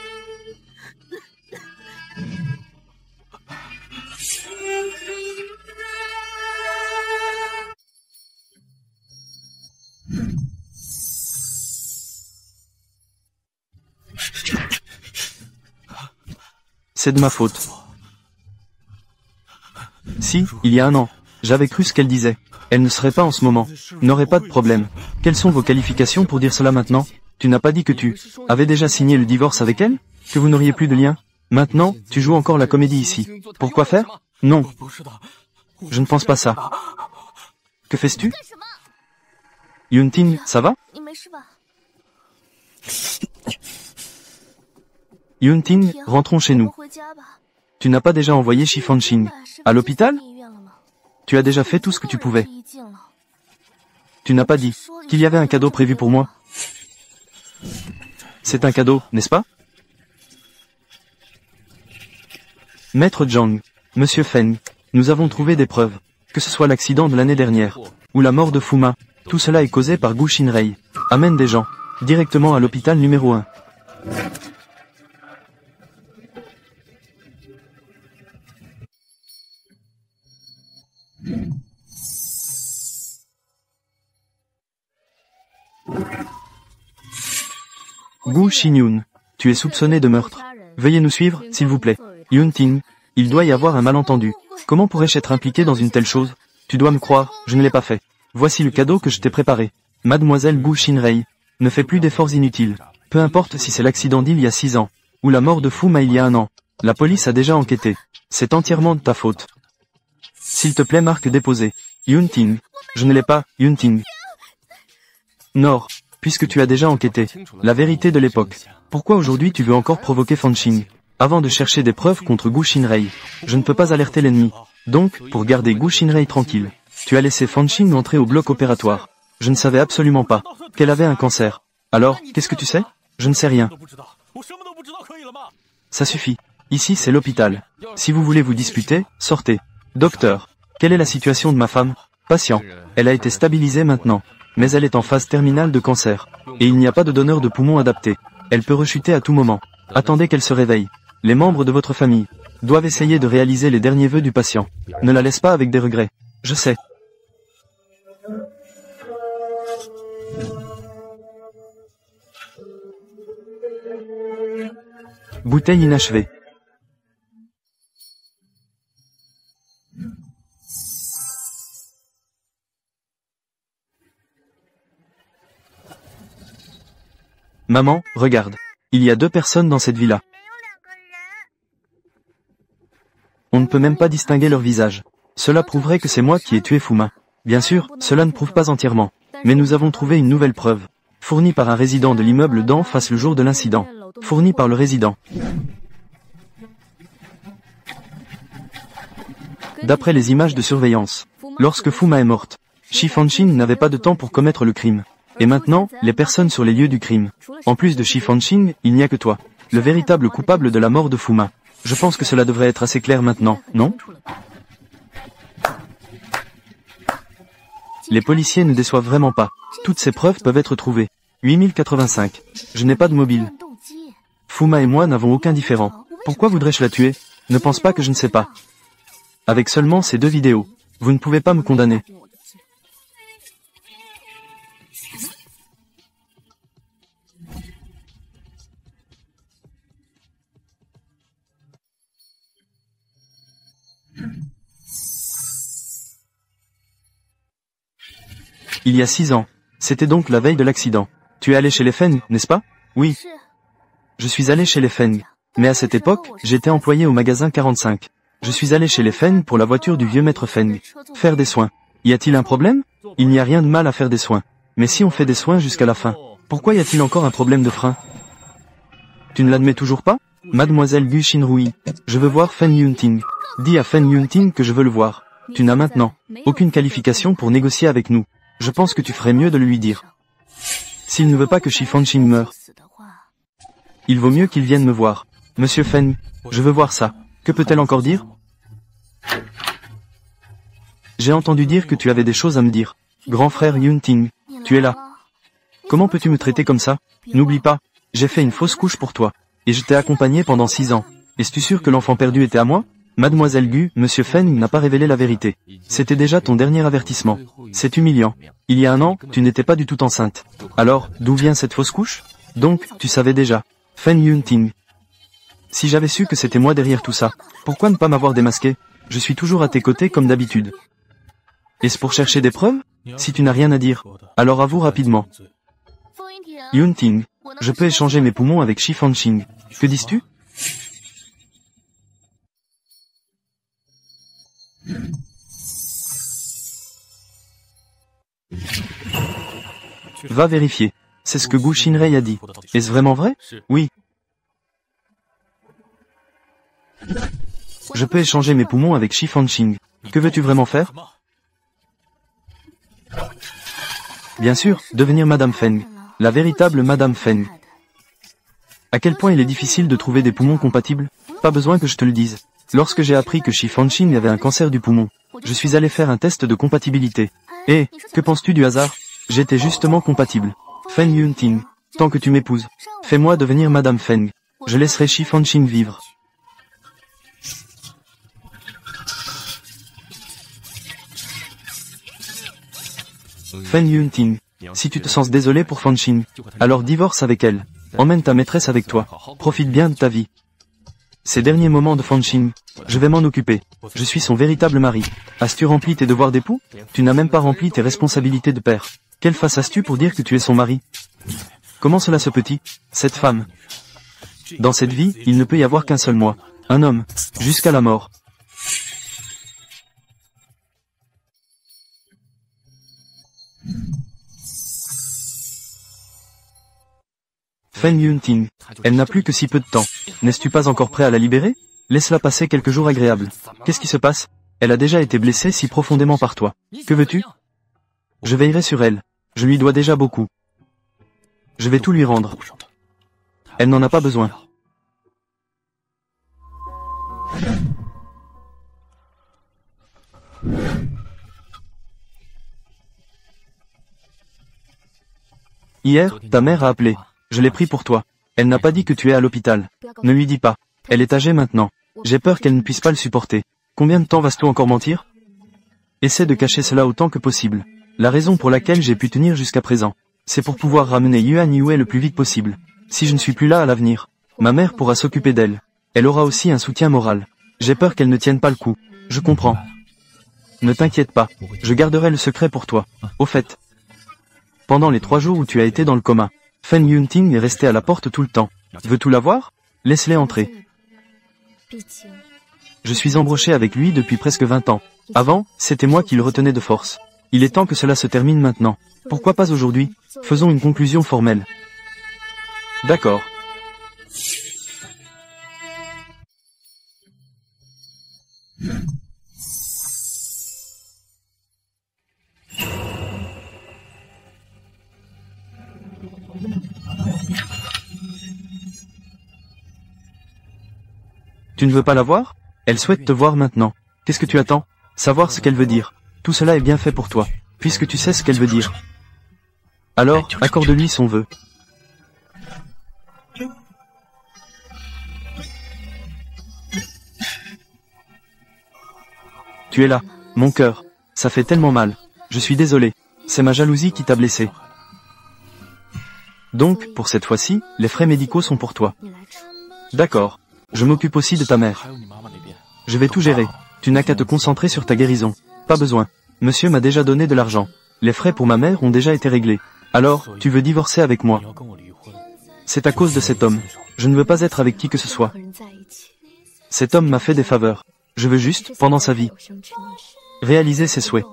C'est de ma faute. Si, il y a un an, j'avais cru ce qu'elle disait. Elle ne serait pas en ce moment, n'aurait pas de problème. Quelles sont vos qualifications pour dire cela maintenant? Tu n'as pas dit que tu avais déjà signé le divorce avec elle? Que vous n'auriez plus de lien? Maintenant, tu joues encore la comédie ici. Pourquoi faire? Non. Je ne pense pas ça. Que fais-tu? Yunting, ça va? Yunting, rentrons chez nous. Tu n'as pas déjà envoyé Shi Fanqing à l'hôpital? Tu as déjà fait tout ce que tu pouvais. Tu n'as pas dit qu'il y avait un cadeau prévu pour moi. C'est un cadeau, n'est-ce pas? Maître Zhang, Monsieur Feng, nous avons trouvé des preuves. Que ce soit l'accident de l'année dernière, ou la mort de Fuma, tout cela est causé par Gu Xinrei. Amène des gens, directement à l'hôpital numéro 1. Gu Xinyun, tu es soupçonné de meurtre. Veuillez nous suivre, s'il vous plaît. Yunting, il doit y avoir un malentendu. Comment pourrais-je être impliqué dans une telle chose? Tu dois me croire, je ne l'ai pas fait. Voici le cadeau que je t'ai préparé. Mademoiselle Gu Xinrei, ne fais plus d'efforts inutiles. Peu importe si c'est l'accident d'il y a 6 ans, ou la mort de Fu Ma il y a 1 an. La police a déjà enquêté. C'est entièrement de ta faute. S'il te plaît, marque déposée. Yunting. Je ne l'ai pas, Yunting. Nord, puisque tu as déjà enquêté. La vérité de l'époque. Pourquoi aujourd'hui tu veux encore provoquer Fanqing? Avant de chercher des preuves contre Gu Xinrei, je ne peux pas alerter l'ennemi. Donc, pour garder Gu Xinrei tranquille, tu as laissé Fanqing entrer au bloc opératoire. Je ne savais absolument pas qu'elle avait un cancer. Alors, qu'est-ce que tu sais? Je ne sais rien. Ça suffit. Ici c'est l'hôpital. Si vous voulez vous disputer, sortez. Docteur, quelle est la situation de ma femme? Patient. Elle a été stabilisée maintenant, mais elle est en phase terminale de cancer. Et il n'y a pas de donneur de poumons adapté. Elle peut rechuter à tout moment. Attendez qu'elle se réveille. Les membres de votre famille doivent essayer de réaliser les derniers vœux du patient. Ne la laisse pas avec des regrets. Je sais. Bouteille inachevée. Maman, regarde. Il y a 2 personnes dans cette villa. On ne peut même pas distinguer leur visage. Cela prouverait que c'est moi qui ai tué Fuma. Bien sûr, cela ne prouve pas entièrement. Mais nous avons trouvé une nouvelle preuve. Fournie par un résident de l'immeuble d'en face le jour de l'incident. Fournie par le résident. D'après les images de surveillance, lorsque Fuma est morte, Shi Fanqing n'avait pas de temps pour commettre le crime. Et maintenant, les personnes sur les lieux du crime. En plus de Shi Fanqing, il n'y a que toi, le véritable coupable de la mort de Fuma. Je pense que cela devrait être assez clair maintenant, non? Les policiers ne déçoivent vraiment pas. Toutes ces preuves peuvent être trouvées. 8085. Je n'ai pas de mobile. Fuma et moi n'avons aucun différend. Pourquoi voudrais-je la tuer? Ne pense pas que je ne sais pas. Avec seulement ces 2 vidéos, vous ne pouvez pas me condamner. Il y a 6 ans. C'était donc la veille de l'accident. Tu es allé chez les Feng, n'est-ce pas? Oui. Je suis allé chez les Feng. Mais à cette époque, j'étais employé au magasin 45. Je suis allé chez les Feng pour la voiture du vieux maître Feng. Faire des soins. Y a-t-il un problème? Il n'y a rien de mal à faire des soins. Mais si on fait des soins jusqu'à la fin, pourquoi y a-t-il encore un problème de frein? Tu ne l'admets toujours pas? Mademoiselle Gu Xinrui, je veux voir Feng Yunting. Dis à Feng Yunting que je veux le voir. Tu n'as maintenant aucune qualification pour négocier avec nous. Je pense que tu ferais mieux de le lui dire. S'il ne veut pas que Shi Fanqing meure, il vaut mieux qu'il vienne me voir. Monsieur Feng, je veux voir ça. Que peut-elle encore dire? J'ai entendu dire que tu avais des choses à me dire. Grand frère Yunting, tu es là. Comment peux-tu me traiter comme ça? N'oublie pas, j'ai fait une fausse couche pour toi. Et je t'ai accompagné pendant 6 ans. Es-tu sûr que l'enfant perdu était à moi? Mademoiselle Gu, Monsieur Feng n'a pas révélé la vérité. C'était déjà ton dernier avertissement. C'est humiliant. Il y a 1 an, tu n'étais pas du tout enceinte. Alors, d'où vient cette fausse couche? Donc, tu savais déjà. Feng Yunting. Si j'avais su que c'était moi derrière tout ça, pourquoi ne pas m'avoir démasqué? Je suis toujours à tes côtés comme d'habitude. Est-ce pour chercher des preuves? Si tu n'as rien à dire, alors avoue rapidement. Yunting, je peux échanger mes poumons avec Shi Fanqing. Que dis-tu? Va vérifier. C'est ce que Gu Xinrei a dit. Est-ce vraiment vrai? Oui. Je peux échanger mes poumons avec Shi Fanqing. Que veux-tu vraiment faire? Bien sûr, devenir Madame Feng. La véritable Madame Feng. À quel point il est difficile de trouver des poumons compatibles? Pas besoin que je te le dise. Lorsque j'ai appris que Shi Fanqing avait un cancer du poumon, je suis allé faire un test de compatibilité. Et, que penses-tu du hasard? J'étais justement compatible. Feng Yunting, tant que tu m'épouses, fais-moi devenir Madame Feng. Je laisserai Shi Fanqing vivre. Feng Yunting, si tu te sens désolé pour Fanqing, alors divorce avec elle. Emmène ta maîtresse avec toi. Profite bien de ta vie. Ces derniers moments de Fanxing, je vais m'en occuper. Je suis son véritable mari. As-tu rempli tes devoirs d'époux? Tu n'as même pas rempli tes responsabilités de père. Quelle face as-tu pour dire que tu es son mari? Comment cela se peut-il? Cette femme. Dans cette vie, il ne peut y avoir qu'un seul moi. Un homme. Jusqu'à la mort. Feng Yunting. Elle n'a plus que si peu de temps. N'es-tu pas encore prêt à la libérer? Laisse-la passer quelques jours agréables. Qu'est-ce qui se passe? Elle a déjà été blessée si profondément par toi. Que veux-tu? Je veillerai sur elle. Je lui dois déjà beaucoup. Je vais tout lui rendre. Elle n'en a pas besoin. Hier, ta mère a appelé. Je l'ai pris pour toi. Elle n'a pas dit que tu es à l'hôpital. Ne lui dis pas. Elle est âgée maintenant. J'ai peur qu'elle ne puisse pas le supporter. Combien de temps vas-tu encore mentir? Essaie de cacher cela autant que possible. La raison pour laquelle j'ai pu tenir jusqu'à présent, c'est pour pouvoir ramener Yuan Yue le plus vite possible. Si je ne suis plus là à l'avenir, ma mère pourra s'occuper d'elle. Elle aura aussi un soutien moral. J'ai peur qu'elle ne tienne pas le coup. Je comprends. Ne t'inquiète pas. Je garderai le secret pour toi. Au fait, pendant les 3 jours où tu as été dans le coma, Feng Yunting est resté à la porte tout le temps. Veux-tu la voir? Laisse-les entrer. Je suis embroché avec lui depuis presque 20 ans. Avant, c'était moi qui le retenais de force. Il est temps que cela se termine maintenant. Pourquoi pas aujourd'hui? Faisons une conclusion formelle. D'accord. Tu ne veux pas la voir? Elle souhaite te voir maintenant. Qu'est-ce que tu attends? Savoir ce qu'elle veut dire. Tout cela est bien fait pour toi, puisque tu sais ce qu'elle veut dire. Alors, accorde-lui son vœu. Tu es là, mon cœur. Ça fait tellement mal. Je suis désolé. C'est ma jalousie qui t'a blessé. Donc, pour cette fois-ci, les frais médicaux sont pour toi. D'accord. Je m'occupe aussi de ta mère. Je vais tout gérer. Tu n'as qu'à te concentrer sur ta guérison. Pas besoin. Monsieur m'a déjà donné de l'argent. Les frais pour ma mère ont déjà été réglés. Alors, tu veux divorcer avec moi? C'est à cause de cet homme. Je ne veux pas être avec qui que ce soit. Cet homme m'a fait des faveurs. Je veux juste, pendant sa vie, réaliser ses souhaits.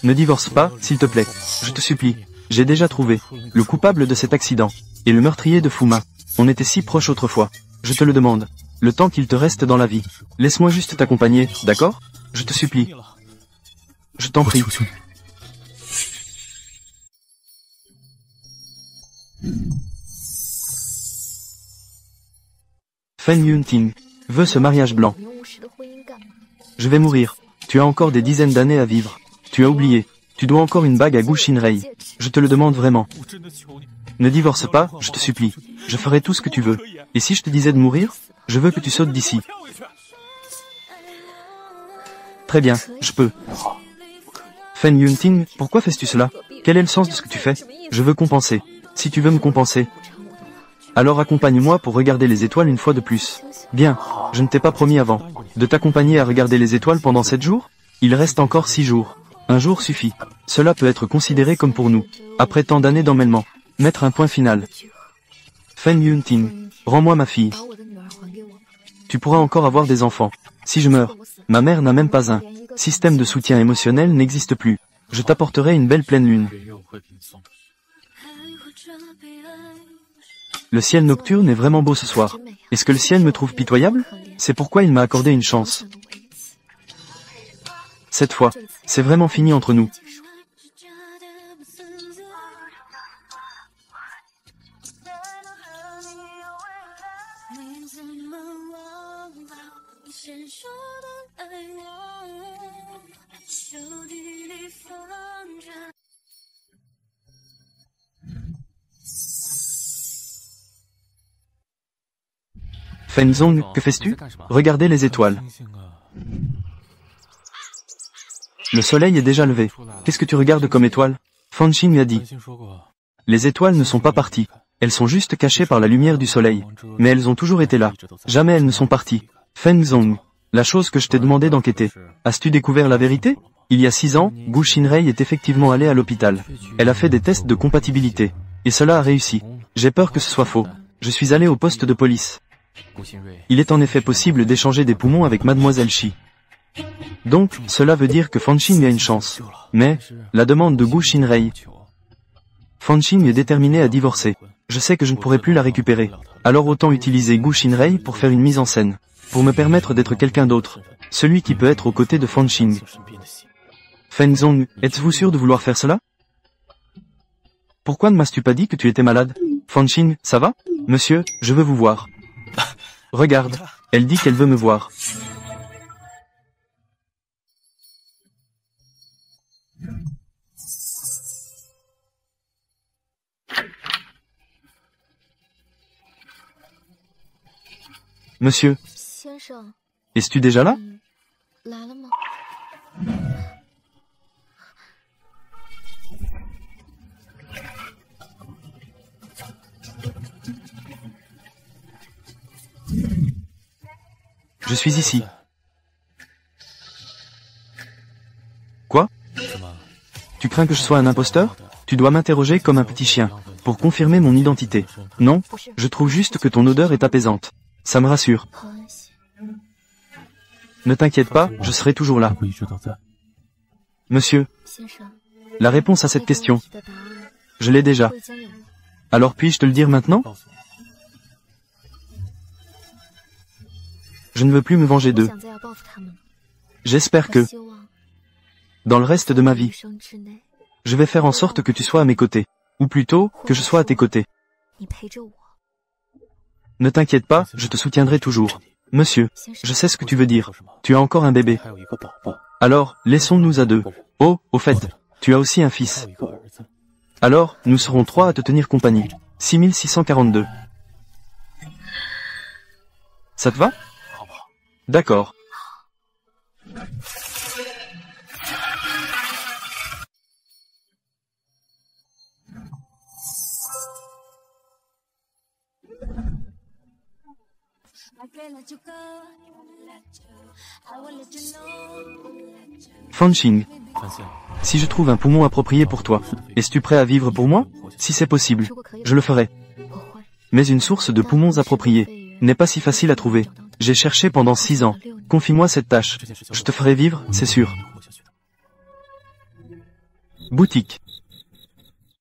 Ne divorce pas, s'il te plaît. Je te supplie. J'ai déjà trouvé le coupable de cet accident et le meurtrier de Fuma. On était si proches autrefois. Je te le demande. Le temps qu'il te reste dans la vie. Laisse-moi juste t'accompagner, d'accord? Je te supplie. Je t'en prie. Feng Yunting veut ce mariage blanc. Je vais mourir. Tu as encore des dizaines d'années à vivre. Tu as oublié. Tu dois encore une bague à Gu Xinrei. Je te le demande vraiment. Ne divorce pas, je te supplie. Je ferai tout ce que tu veux. Et si je te disais de mourir? Je veux que tu sautes d'ici. Très bien, je peux. Feng Yunting, pourquoi fais-tu cela? Quel est le sens de ce que tu fais? Je veux compenser. Si tu veux me compenser, alors accompagne-moi pour regarder les étoiles une fois de plus. Bien, je ne t'ai pas promis avant de t'accompagner à regarder les étoiles pendant 7 jours? Il reste encore 6 jours. Un jour suffit. Cela peut être considéré comme pour nous, après tant d'années d'emmêlement, mettre un point final. Feng Yunting, rends-moi ma fille. Tu pourras encore avoir des enfants. Si je meurs, ma mère n'a même pas un système de soutien émotionnel n'existe plus. Je t'apporterai une belle pleine lune. Le ciel nocturne est vraiment beau ce soir. Est-ce que le ciel me trouve pitoyable? C'est pourquoi il m'a accordé une chance. Cette fois, c'est vraiment fini entre nous. Fenzong, que fais-tu? Regardez les étoiles. Le soleil est déjà levé. Qu'est-ce que tu regardes comme étoile? Fanxing lui a dit. Les étoiles ne sont pas parties. Elles sont juste cachées par la lumière du soleil. Mais elles ont toujours été là. Jamais elles ne sont parties. Feng Zong, la chose que je t'ai demandé d'enquêter. As-tu découvert la vérité? Il y a 6 ans, Gu Xinrei est effectivement allée à l'hôpital. Elle a fait des tests de compatibilité. Et cela a réussi. J'ai peur que ce soit faux. Je suis allé au poste de police. Il est en effet possible d'échanger des poumons avec Mademoiselle Shi. Donc, cela veut dire que Fanqing a une chance. Mais, la demande de Gu Xinrei. Fanqing est déterminée à divorcer. Je sais que je ne pourrai plus la récupérer. Alors autant utiliser Gu Xinrei pour faire une mise en scène. Pour me permettre d'être quelqu'un d'autre. Celui qui peut être aux côtés de Fanqing. Feng Zong, êtes-vous sûr de vouloir faire cela? Pourquoi ne m'as-tu pas dit que tu étais malade? Fanqing, ça va? Monsieur, je veux vous voir. Regarde, elle dit qu'elle veut me voir. Monsieur, es-tu déjà là? Je suis ici. Quoi? Tu crains que je sois un imposteur? Tu dois m'interroger comme un petit chien, pour confirmer mon identité. Non, je trouve juste que ton odeur est apaisante. Ça me rassure. Ne t'inquiète pas, je serai toujours là. Monsieur, la réponse à cette question, je l'ai déjà. Alors puis-je te le dire maintenant? Je ne veux plus me venger d'eux. J'espère que, dans le reste de ma vie, je vais faire en sorte que tu sois à mes côtés. Ou plutôt, que je sois à tes côtés. Ne t'inquiète pas, je te soutiendrai toujours. Monsieur, je sais ce que tu veux dire. Tu as encore un bébé. Alors, laissons-nous à deux. Oh, au fait, tu as aussi un fils. Alors, nous serons 3 à te tenir compagnie. 6642. Ça te va? D'accord. Fanqing, si je trouve un poumon approprié pour toi, es-tu prêt à vivre pour moi? Si c'est possible, je le ferai. Mais une source de poumons appropriée n'est pas si facile à trouver. J'ai cherché pendant 6 ans. Confie-moi cette tâche. Je te ferai vivre, c'est sûr. Boutique.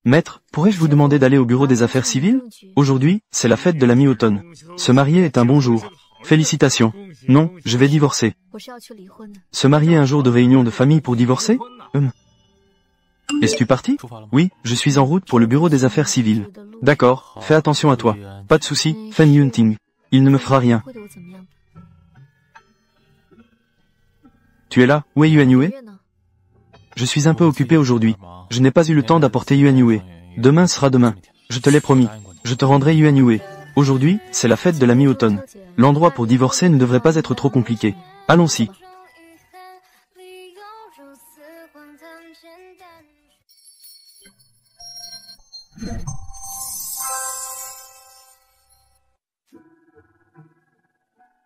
Maître, pourrais-je vous demander d'aller au bureau des affaires civiles? Aujourd'hui, c'est la fête de la mi-automne. Se marier est un bon jour. Félicitations. Non, je vais divorcer. Se marier un jour de réunion de famille pour divorcer? Es-tu parti? Oui, je suis en route pour le bureau des affaires civiles. D'accord, fais attention à toi. Pas de souci, Feng Yunting. Il ne me fera rien. Tu es là? Où est Yuan Yue? Je suis un peu occupé aujourd'hui. Je n'ai pas eu le temps d'apporter Yuan Yue. Demain sera demain. Je te l'ai promis. Je te rendrai Yuan Yue. Aujourd'hui, c'est la fête de la mi-automne. L'endroit pour divorcer ne devrait pas être trop compliqué. Allons-y.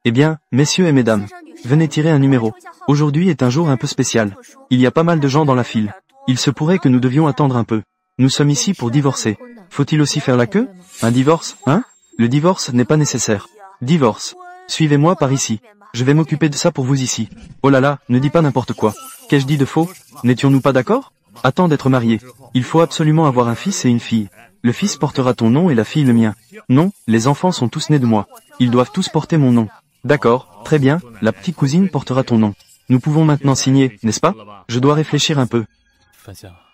Eh bien, messieurs et mesdames, venez tirer un numéro. Aujourd'hui est un jour un peu spécial. Il y a pas mal de gens dans la file. Il se pourrait que nous devions attendre un peu. Nous sommes ici pour divorcer. Faut-il aussi faire la queue? Un divorce, hein? Le divorce n'est pas nécessaire. Divorce. Suivez-moi par ici. Je vais m'occuper de ça pour vous ici. Oh là là, ne dis pas n'importe quoi. Qu'ai-je dit de faux? N'étions-nous pas d'accord? Attends d'être mariés. Il faut absolument avoir un fils et une fille. Le fils portera ton nom et la fille le mien. Non, les enfants sont tous nés de moi. Ils doivent tous porter mon nom. D'accord, très bien, la petite cousine portera ton nom. Nous pouvons maintenant signer, n'est-ce pas? Je dois réfléchir un peu.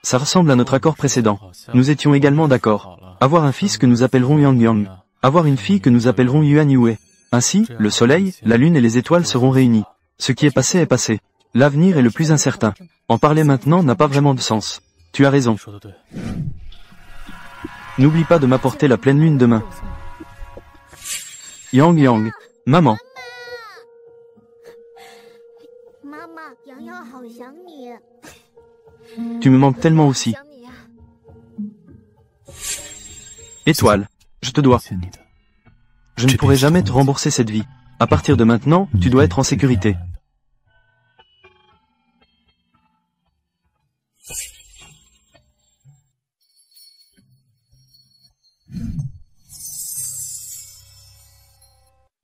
Ça ressemble à notre accord précédent. Nous étions également d'accord. Avoir un fils que nous appellerons Yang Yang. Avoir une fille que nous appellerons Yuan Yue. Ainsi, le soleil, la lune et les étoiles seront réunis. Ce qui est passé est passé. L'avenir est le plus incertain. En parler maintenant n'a pas vraiment de sens. Tu as raison. N'oublie pas de m'apporter la pleine lune demain. Yang Yang. Maman. Tu me manques tellement aussi. Étoile. Je te dois. Je ne pourrai jamais te rembourser cette vie. À partir de maintenant, tu dois être en sécurité.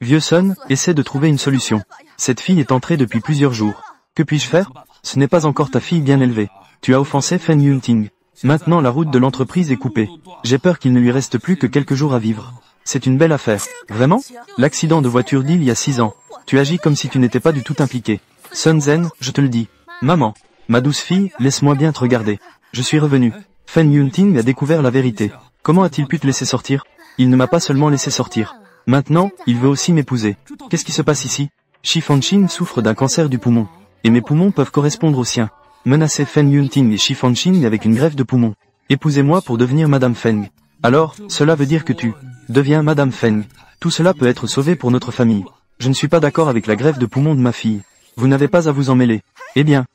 Vieux Sun, essaie de trouver une solution. Cette fille est entrée depuis plusieurs jours. Que puis-je faire? Ce n'est pas encore ta fille bien élevée. Tu as offensé Feng Yunting. Maintenant la route de l'entreprise est coupée. J'ai peur qu'il ne lui reste plus que quelques jours à vivre. C'est une belle affaire. Vraiment? L'accident de voiture d'il y a 6 ans. Tu agis comme si tu n'étais pas du tout impliqué. Sun Zen, je te le dis. Maman, ma douce fille, laisse-moi bien te regarder. Je suis revenu. Feng Yunting a découvert la vérité. Comment a-t-il pu te laisser sortir? Il ne m'a pas seulement laissé sortir. Maintenant, il veut aussi m'épouser. Qu'est-ce qui se passe ici? Shi Fanqing souffre d'un cancer du poumon. Et mes poumons peuvent correspondre aux siens. Menacer Feng Yunting et Shi Fanqing avec une greffe de poumon. Épousez-moi pour devenir Madame Feng. Alors, cela veut dire que tu deviens Madame Feng. Tout cela peut être sauvé pour notre famille. Je ne suis pas d'accord avec la greffe de poumon de ma fille. Vous n'avez pas à vous en mêler. Eh bien.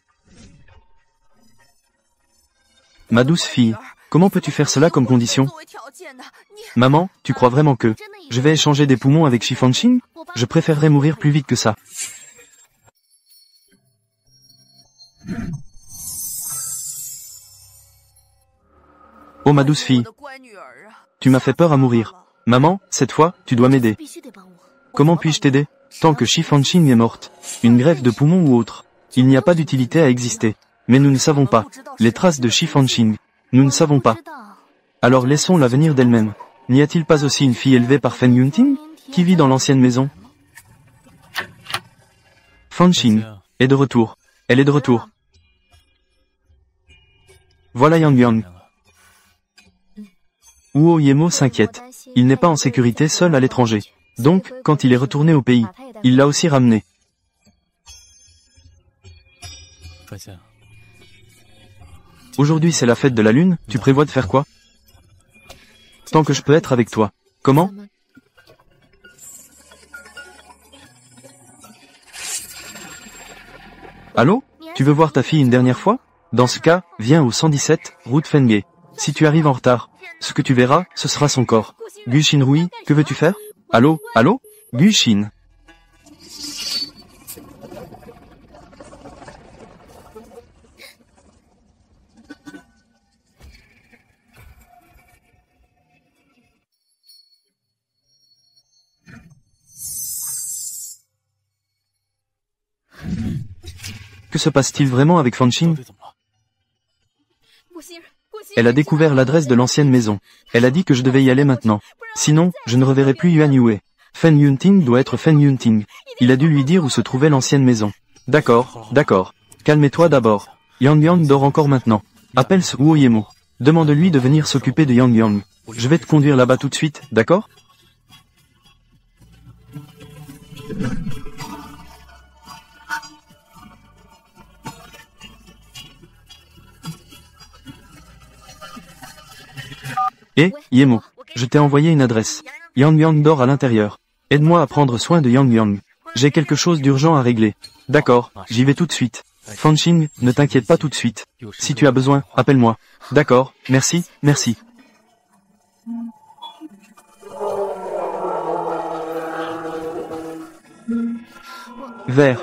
Ma douce fille, comment peux-tu faire cela comme condition? Maman, tu crois vraiment que je vais échanger des poumons avec Shi Fanqing? Je préférerais mourir plus vite que ça. Oh ma douce fille, tu m'as fait peur à mourir. Maman, cette fois, tu dois m'aider. Comment puis-je t'aider? Tant que Shi Fanqing est morte, une greffe de poumon ou autre, il n'y a pas d'utilité à exister. Mais nous ne savons pas. Les traces de Shi Fanqing, nous ne savons pas. Alors laissons-la venir d'elle-même. N'y a-t-il pas aussi une fille élevée par Feng Yunting, qui vit dans l'ancienne maison? Fanqing est de retour. Elle est de retour. Voilà Yang Yang. Huo Yemo s'inquiète. Il n'est pas en sécurité seul à l'étranger. Donc, quand il est retourné au pays, il l'a aussi ramené. Aujourd'hui c'est la fête de la lune, tu prévois de faire quoi? Tant que je peux être avec toi. Comment? Allô? Tu veux voir ta fille une dernière fois? Dans ce cas, viens au 117, route Fenghe. Si tu arrives en retard, ce que tu verras, ce sera son corps. Gu Xinrui, que veux-tu faire? Allô? Allô? Gu Xin. Que se passe-t-il vraiment avec Fanqing? Elle a découvert l'adresse de l'ancienne maison. Elle a dit que je devais y aller maintenant. Sinon, je ne reverrai plus Yuan Yue. Feng Yunting doit être Feng Yunting. Il a dû lui dire où se trouvait l'ancienne maison. D'accord, d'accord. Calmez-toi d'abord. Yang Yang dort encore maintenant. Appelle ce Huo Yemo. Demande-lui de venir s'occuper de Yang Yang. Je vais te conduire là-bas tout de suite, d'accord? Eh, Yemo, je t'ai envoyé une adresse. Yang Yang dort à l'intérieur. Aide-moi à prendre soin de Yang Yang. J'ai quelque chose d'urgent à régler. D'accord, j'y vais tout de suite. Fanqing, ne t'inquiète pas tout de suite. Si tu as besoin, appelle-moi. D'accord, merci, merci. Vert.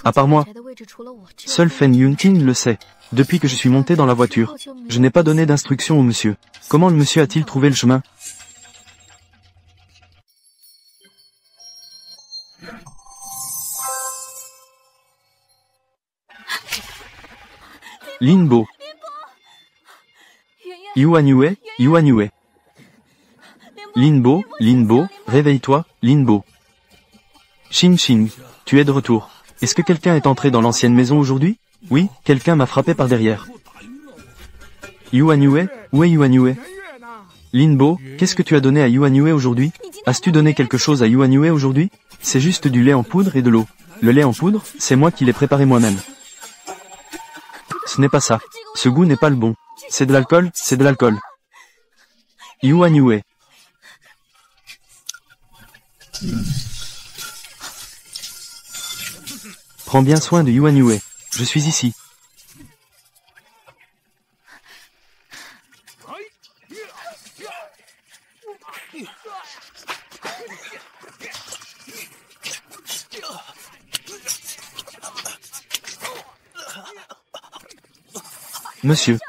À part moi, seul Feng Yunting le sait. Depuis que je suis monté dans la voiture, je n'ai pas donné d'instruction au monsieur. Comment le monsieur a-t-il trouvé le chemin? Linbo. Yuan Yue, Yuan Yue. Linbo, Linbo, réveille-toi, Linbo. Xin Xin, tu es de retour. Est-ce que quelqu'un est entré dans l'ancienne maison aujourd'hui? Oui, quelqu'un m'a frappé par derrière. Yuan Yue, où est Yuan Yue? Linbo, qu'est-ce que tu as donné à Yuan Yue aujourd'hui? As-tu donné quelque chose à Yuan Yue aujourd'hui? C'est juste du lait en poudre et de l'eau. Le lait en poudre, c'est moi qui l'ai préparé moi-même. Ce n'est pas ça. Ce goût n'est pas le bon. C'est de l'alcool, c'est de l'alcool. Yuan Yue. Prends bien soin de Yuan Yue. Je suis ici. monsieur.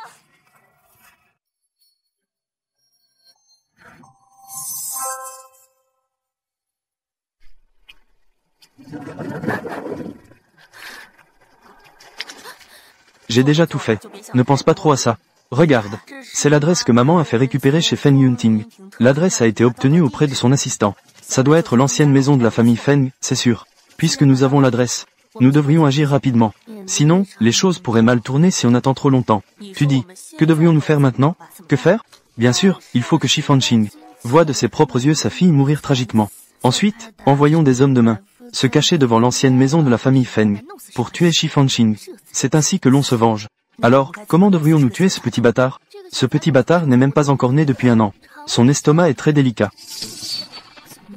J'ai déjà tout fait. Ne pense pas trop à ça. Regarde. C'est l'adresse que maman a fait récupérer chez Feng Yunting. L'adresse a été obtenue auprès de son assistant. Ça doit être l'ancienne maison de la famille Feng, c'est sûr. Puisque nous avons l'adresse, nous devrions agir rapidement. Sinon, les choses pourraient mal tourner si on attend trop longtemps. Tu dis, que devrions-nous faire maintenant? Que faire? Bien sûr, il faut que Shi Fanqing voie de ses propres yeux sa fille mourir tragiquement. Ensuite, envoyons des hommes de main se cacher devant l'ancienne maison de la famille Feng pour tuer Shi Fanqing. C'est ainsi que l'on se venge. Alors, comment devrions-nous tuer ce petit bâtard? Ce petit bâtard n'est même pas encore né depuis 1 an. Son estomac est très délicat.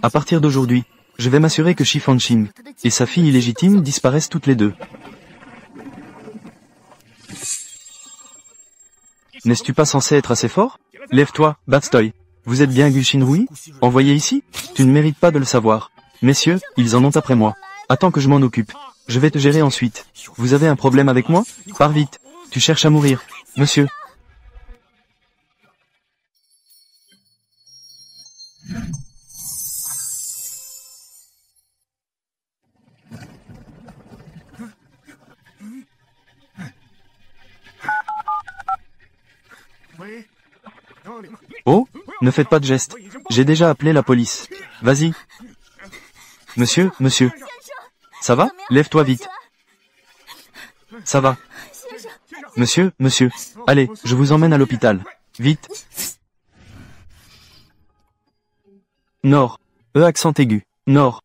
À partir d'aujourd'hui, je vais m'assurer que Shi Fanqing et sa fille illégitime disparaissent toutes les deux. N'es-tu pas censé être assez fort? Lève-toi, Batstoy. Vous êtes bien Gu Xinrui? Envoyé ici? Tu ne mérites pas de le savoir. Messieurs, ils en ont après moi. Attends que je m'en occupe. Je vais te gérer ensuite. Vous avez un problème avec moi? Pars vite. Tu cherches à mourir. Monsieur. Oh, ne faites pas de gestes. J'ai déjà appelé la police. Vas-y. Monsieur, monsieur. Ça va? Lève-toi vite. Ça va. Monsieur, monsieur. Allez, je vous emmène à l'hôpital. Vite. Nord. Accent aigu. Nord.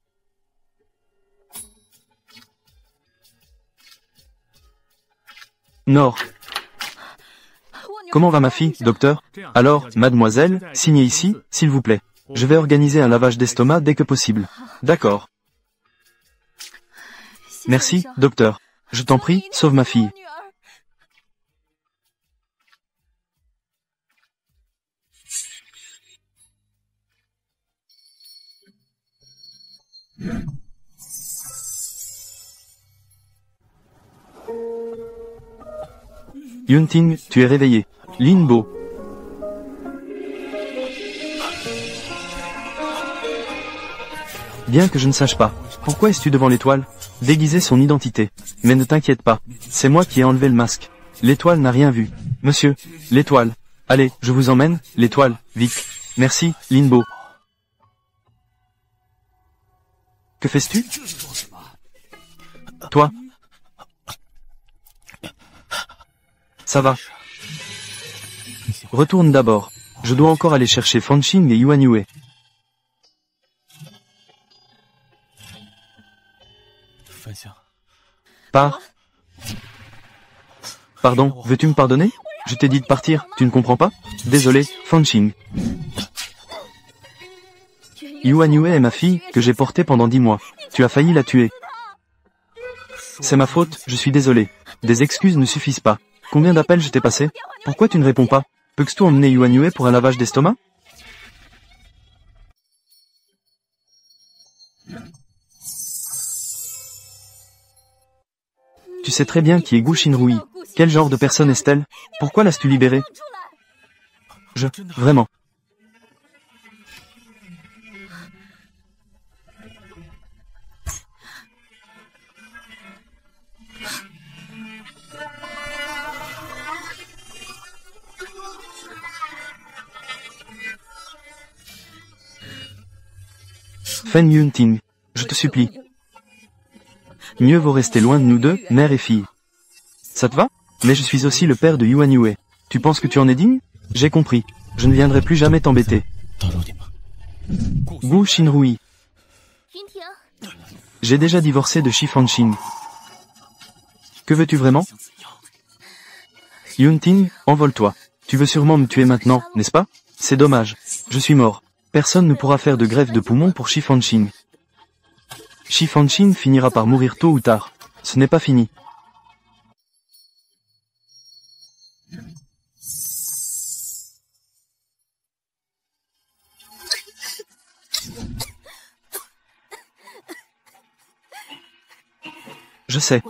Nord. Comment va ma fille, docteur? Alors, mademoiselle, signez ici, s'il vous plaît. Je vais organiser un lavage d'estomac dès que possible. D'accord. Merci, docteur. Je t'en prie, sauve ma fille. Yunting, tu es réveillé. Linbo. Bien que je ne sache pas, pourquoi es-tu devant l'étoile? Déguiser son identité. Mais ne t'inquiète pas, c'est moi qui ai enlevé le masque. L'étoile n'a rien vu. Monsieur, l'étoile. Allez, je vous emmène, l'étoile, vite. Merci, Linbo. Que fais-tu? Toi? Ça va. Retourne d'abord. Je dois encore aller chercher Fanqing et Yuan Yue. Pars. Pardon, veux-tu me pardonner? Je t'ai dit de partir, tu ne comprends pas? Désolé, Fanqing. Yuan Yue est ma fille, que j'ai portée pendant 10 mois. Tu as failli la tuer. C'est ma faute, je suis désolé. Des excuses ne suffisent pas. Combien d'appels je t'ai passé? Pourquoi tu ne réponds pas? Peux-tu emmener Yuan Yue pour un lavage d'estomac? Tu sais très bien qui est Gu Xinrui. Quel genre de personne est-elle? Pourquoi l'as-tu libérée? Vraiment. Feng Yunting, je te supplie. Mieux vaut rester loin de nous deux, mère et fille. Ça te va? Mais je suis aussi le père de Yuan Yue. Tu penses que tu en es digne? J'ai compris. Je ne viendrai plus jamais t'embêter. Gu Xinrui. J'ai déjà divorcé de Shi Fanqing. Que veux-tu vraiment? Yunting, envole-toi. Tu veux sûrement me tuer maintenant, n'est-ce pas? C'est dommage. Je suis mort. Personne ne pourra faire de greffe de poumon pour Shi Fanqing. Shi Fanqing finira par mourir tôt ou tard. Ce n'est pas fini. Je sais.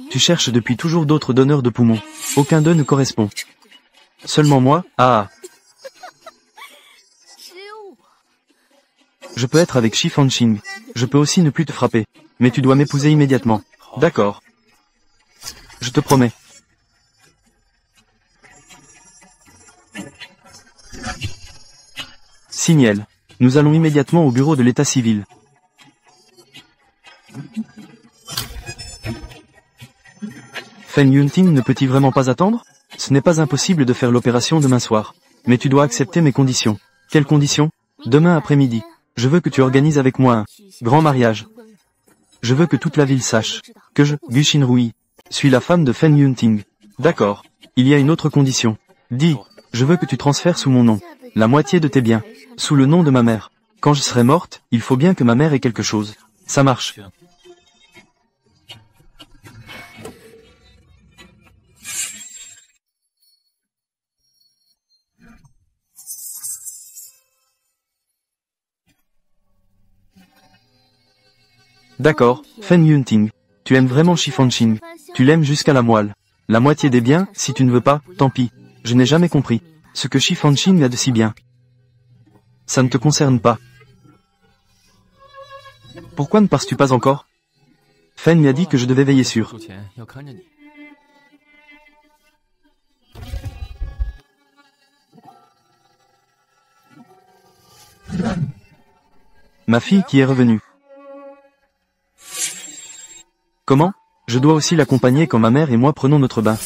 Tu cherches depuis toujours d'autres donneurs de poumons. Aucun d'eux ne correspond. Seulement moi, ah. Je peux être avec Shi Fanqing. Je peux aussi ne plus te frapper. Mais tu dois m'épouser immédiatement. D'accord. Je te promets. Signal. Nous allons immédiatement au bureau de l'état civil. Fen Yunting ne peut-il vraiment pas attendre? Ce n'est pas impossible de faire l'opération demain soir. Mais tu dois accepter mes conditions. Quelles conditions? Demain après-midi. Je veux que tu organises avec moi un grand mariage. Je veux que toute la ville sache que je, Gu Xinrui, suis la femme de Fen Yunting. D'accord. Il y a une autre condition. Dis, je veux que tu transfères sous mon nom la moitié de tes biens, sous le nom de ma mère. Quand je serai morte, il faut bien que ma mère ait quelque chose. Ça marche. D'accord, Fen Yunting. Tu aimes vraiment Shi Fanqing. Tu l'aimes jusqu'à la moelle. La moitié des biens, si tu ne veux pas, tant pis. Je n'ai jamais compris ce que Shi Fanqing a de si bien. Ça ne te concerne pas. Pourquoi ne passes-tu pas encore? Fen m'a dit que je devais veiller sur. Ma fille qui est revenue. Comment? Je dois aussi l'accompagner quand ma mère et moi prenons notre bain.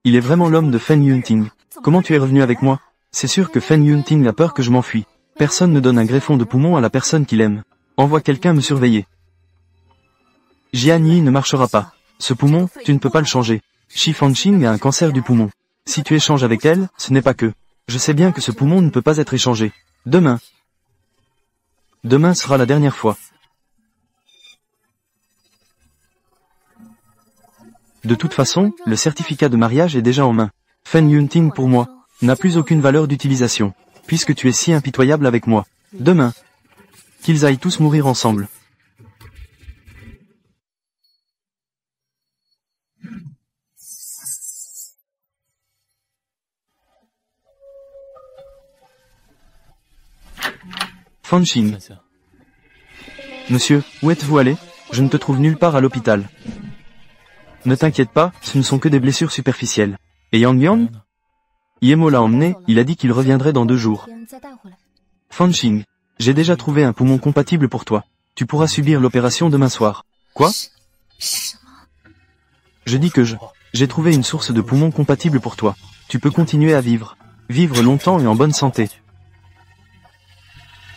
Il est vraiment l'homme de Fen Yunting. Comment tu es revenu avec moi? C'est sûr que Fen Yunting a peur que je m'enfuis. Personne ne donne un greffon de poumon à la personne qu'il aime. Envoie quelqu'un me surveiller. Jian Yi ne marchera pas. Ce poumon, tu ne peux pas le changer. Shi Fanqing a un cancer du poumon. Si tu échanges avec elle, ce n'est pas que. Je sais bien que ce poumon ne peut pas être échangé. Demain. Demain sera la dernière fois. De toute façon, le certificat de mariage est déjà en main. Fen Yunting pour moi n'a plus aucune valeur d'utilisation, puisque tu es si impitoyable avec moi. Demain. Qu'ils aillent tous mourir ensemble. Fanqing. Monsieur, où êtes-vous allé? Je ne te trouve nulle part à l'hôpital. Ne t'inquiète pas, ce ne sont que des blessures superficielles. Et Yang Yang? Yemo l'a emmené, il a dit qu'il reviendrait dans 2 jours. Fanqing, j'ai déjà trouvé un poumon compatible pour toi. Tu pourras subir l'opération demain soir. Quoi? Je dis que j'ai trouvé une source de poumon compatible pour toi. Tu peux continuer à vivre. Vivre longtemps et en bonne santé.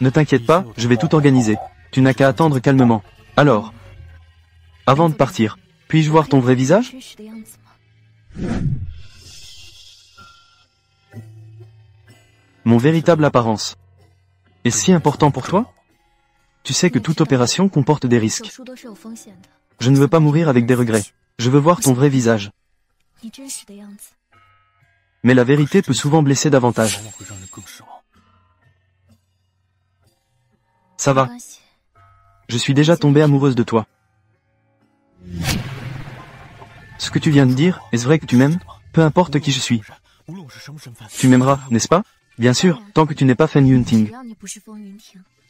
Ne t'inquiète pas, je vais tout organiser. Tu n'as qu'à attendre calmement. Alors, avant de partir, puis-je voir ton vrai visage? Mon véritable apparence. Est-ce si important pour toi? Tu sais que toute opération comporte des risques. Je ne veux pas mourir avec des regrets. Je veux voir ton vrai visage. Mais la vérité peut souvent blesser davantage. Ça va. Je suis déjà tombée amoureuse de toi. Ce que tu viens de dire, est-ce vrai que tu m'aimes? Peu importe qui je suis. Tu m'aimeras, n'est-ce pas? Bien sûr, tant que tu n'es pas Fen Yunting.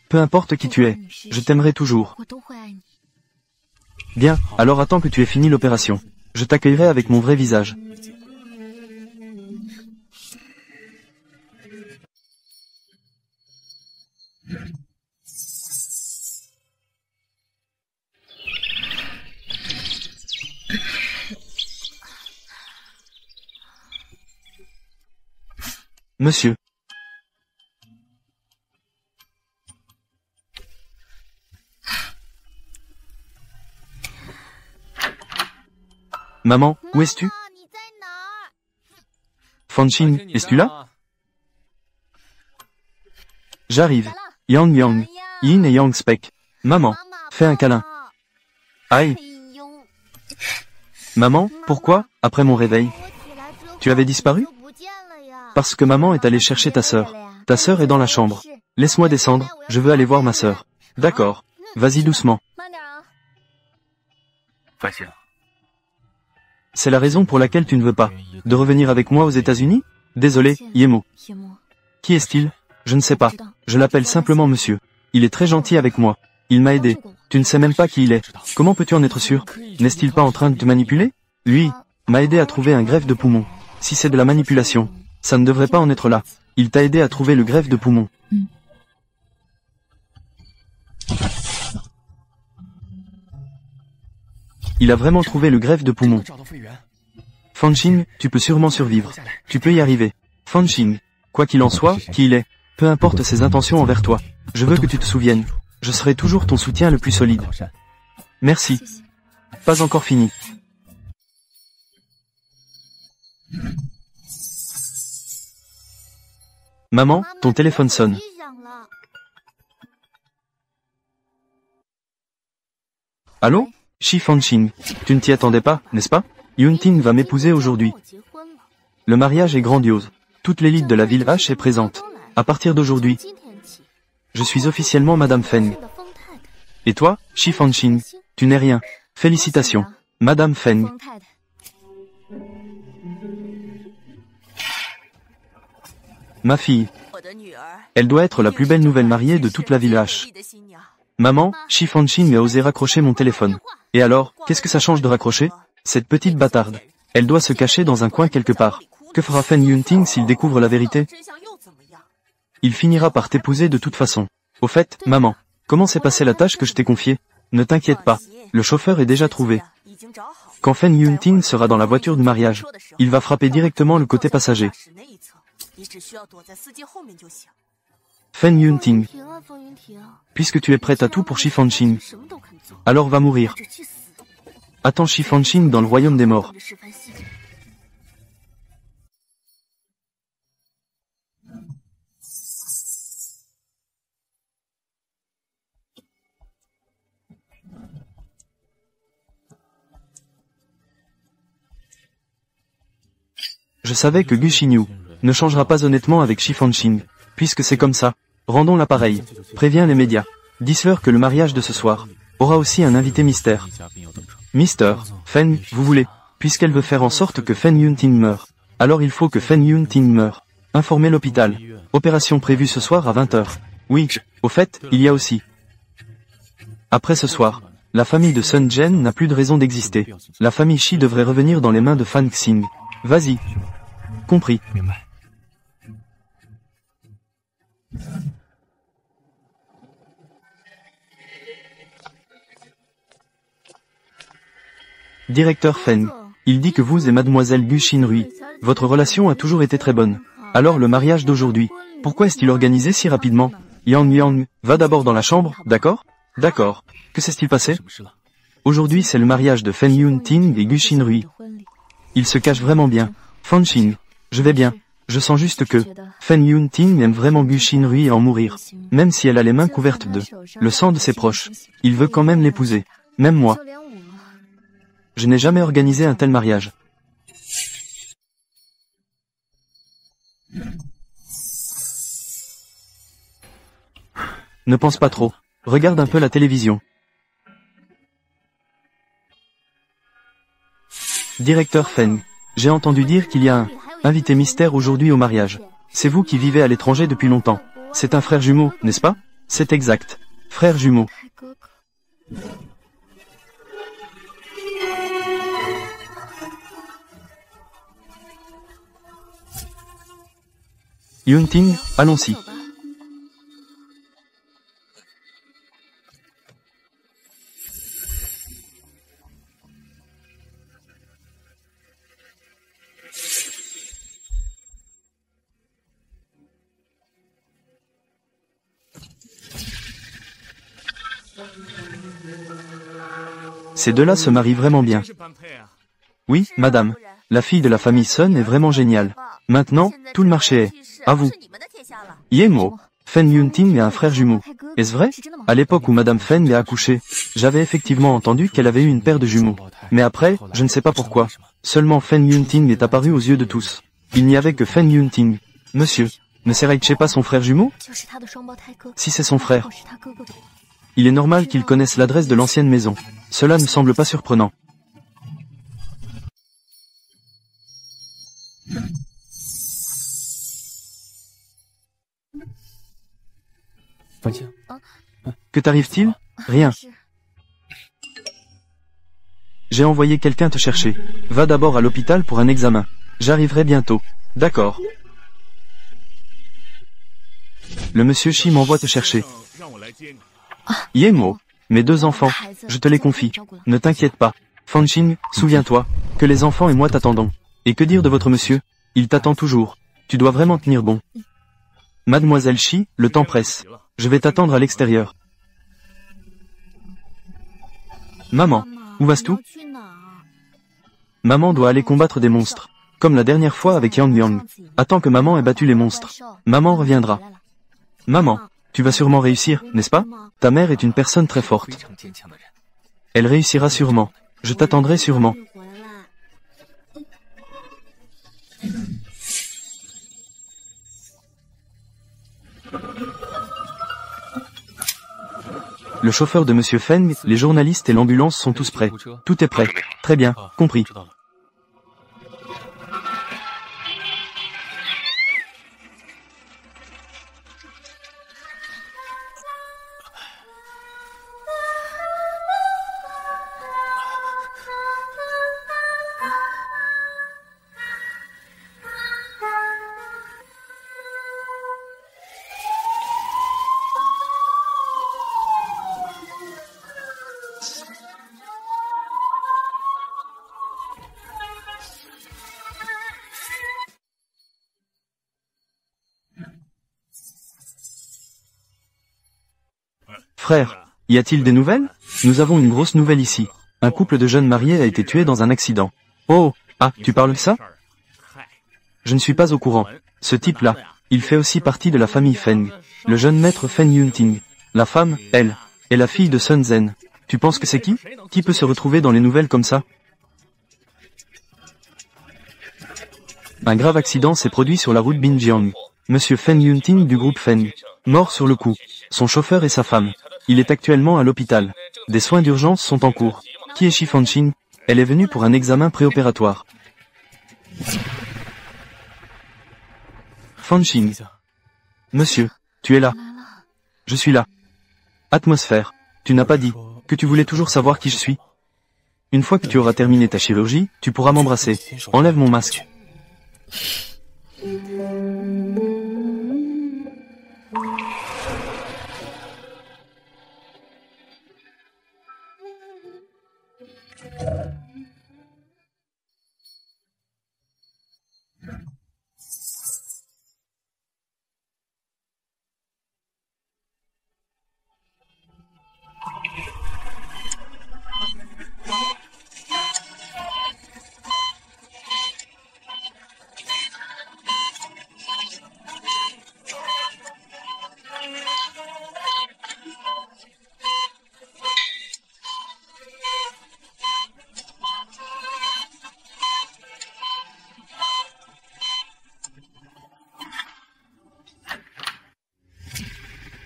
Peu importe qui tu es, je t'aimerai toujours. Bien, alors attends que tu aies fini l'opération. Je t'accueillerai avec mon vrai visage. Monsieur. Maman, où es-tu? Fanqing, es-tu là? J'arrive. Yang Yang, Yin et Yang Spek. Maman, fais un câlin. Aïe. Maman, pourquoi, après mon réveil, tu avais disparu? Parce que maman est allée chercher ta sœur. Ta sœur est dans la chambre. Laisse-moi descendre, je veux aller voir ma sœur. D'accord. Vas-y doucement. C'est la raison pour laquelle tu ne veux pas de revenir avec moi aux États-Unis? Désolé, Yemo. Qui est-il? Je ne sais pas. Je l'appelle simplement monsieur. Il est très gentil avec moi. Il m'a aidé. Tu ne sais même pas qui il est. Comment peux-tu en être sûr? N'est-il pas en train de te manipuler? Lui m'a aidé à trouver un greffe de poumon. Si c'est de la manipulation, ça ne devrait pas en être là. Il t'a aidé à trouver le greffe de poumon. Il a vraiment trouvé le greffe de poumon. Fanxing, tu peux sûrement survivre. Tu peux y arriver. Fanxing, quoi qu'il en soit, qui il est, peu importe ses intentions envers toi, je veux que tu te souviennes. Je serai toujours ton soutien le plus solide. Merci. Pas encore fini. Maman, ton téléphone sonne. Allô? Shi Fanxing, tu ne t'y attendais pas, n'est-ce pas? Yunting va m'épouser aujourd'hui. Le mariage est grandiose. Toute l'élite de la ville H est présente. À partir d'aujourd'hui, je suis officiellement Madame Feng. Et toi, Shi Fanxing, tu n'es rien. Félicitations, Madame Feng. Ma fille. Elle doit être la plus belle nouvelle mariée de toute la ville H. Maman, Shi Fanxing a osé raccrocher mon téléphone. Et alors, qu'est-ce que ça change de raccrocher? Cette petite bâtarde. Elle doit se cacher dans un coin quelque part. Que fera Feng Yunting s'il découvre la vérité? Il finira par t'épouser de toute façon. Au fait, maman, comment s'est passée la tâche que je t'ai confiée? Ne t'inquiète pas, le chauffeur est déjà trouvé. Quand Feng Yunting sera dans la voiture de mariage, il va frapper directement le côté passager. Feng Yunting, puisque tu es prête à tout pour Shi Fanxing, alors va mourir. Attends Shi Fanxing dans le royaume des morts. Je savais que Gu Xinyu ne changera pas honnêtement avec Shi Fanxing. Puisque c'est comme ça, rendons l'appareil. Préviens les médias. Dis-leur que le mariage de ce soir aura aussi un invité mystère. Mister Feng, vous voulez, puisqu'elle veut faire en sorte que Feng Yunting meure. Alors il faut que Feng Yunting meure. Informez l'hôpital. Opération prévue ce soir à 20 h. Oui, au fait, il y a aussi. Après ce soir, la famille de Sun Zhen n'a plus de raison d'exister. La famille Shi devrait revenir dans les mains de Fan Xing. Vas-y. Compris. Directeur Feng, il dit que vous et mademoiselle Gu Xinrui, votre relation a toujours été très bonne. Alors le mariage d'aujourd'hui, pourquoi est-il organisé si rapidement? Yang, va d'abord dans la chambre, d'accord? D'accord. Que s'est-il passé? Aujourd'hui c'est le mariage de Feng Yunting et Gu Xinrui. Ils se cachent vraiment bien. Fanxing, je vais bien. Je sens juste que Feng Yunting aime vraiment Gu Xinrui et en mourir. Même si elle a les mains couvertes de le sang de ses proches, il veut quand même l'épouser. Même moi. Je n'ai jamais organisé un tel mariage. Ne pense pas trop. Regarde un peu la télévision. Directeur Feng, j'ai entendu dire qu'il y a un invité mystère aujourd'hui au mariage. C'est vous qui vivez à l'étranger depuis longtemps. C'est un frère jumeau, n'est-ce pas? C'est exact. Frère jumeau. Yunting, allons-y. Ces deux-là se marient vraiment bien. Oui, madame. La fille de la famille Sun est vraiment géniale. Maintenant, tout le marché est à vous. Yemo, Fen Yunting a un frère jumeau. Est-ce vrai? À l'époque où Madame Fen a accouché, j'avais effectivement entendu qu'elle avait eu une paire de jumeaux. Mais après, je ne sais pas pourquoi. Seulement Fen Yunting est apparu aux yeux de tous. Il n'y avait que Fen Yunting. Monsieur, ne c'est Raiche pas son frère jumeau? Si c'est son frère. Il est normal qu'il connaisse l'adresse de l'ancienne maison. Cela ne semble pas surprenant. Que t'arrive-t-il? Rien. J'ai envoyé quelqu'un te chercher. Va d'abord à l'hôpital pour un examen. J'arriverai bientôt. D'accord. Le monsieur Shi m'envoie te chercher. Yemo, mes 2 enfants, je te les confie. Ne t'inquiète pas. Fanqing, souviens-toi, que les enfants et moi t'attendons. Et que dire de votre monsieur? Il t'attend toujours. Tu dois vraiment tenir bon. Mademoiselle Shi, le temps presse. Je vais t'attendre à l'extérieur. Maman, où vas-tu? Maman doit aller combattre des monstres. Comme la dernière fois avec Yang Yang. Attends que maman ait battu les monstres. Maman reviendra. Maman, tu vas sûrement réussir, n'est-ce pas? Ta mère est une personne très forte. Elle réussira sûrement. Je t'attendrai sûrement. Le chauffeur de Monsieur Feng, les journalistes et l'ambulance sont tous prêts. Tout est prêt. Très bien, compris. Frère, y a-t-il des nouvelles? Nous avons une grosse nouvelle ici. Un couple de jeunes mariés a été tué dans un accident. Oh, ah, tu parles de ça? Je ne suis pas au courant. Ce type-là, il fait aussi partie de la famille Feng. Le jeune maître Fen Yunting. La femme, elle, est la fille de Sun Zhen. Tu penses que c'est qui? Qui peut se retrouver dans les nouvelles comme ça? Un grave accident s'est produit sur la route Binjiang. Monsieur Fen Yunting du groupe Feng. Mort sur le coup. Son chauffeur et sa femme. Il est actuellement à l'hôpital. Des soins d'urgence sont en cours. Qui est Shi Fanqing? Elle est venue pour un examen préopératoire. Fanqing. Monsieur, tu es là. Je suis là. Atmosphère. Tu n'as pas dit que tu voulais toujours savoir qui je suis? Une fois que tu auras terminé ta chirurgie, tu pourras m'embrasser. Enlève mon masque.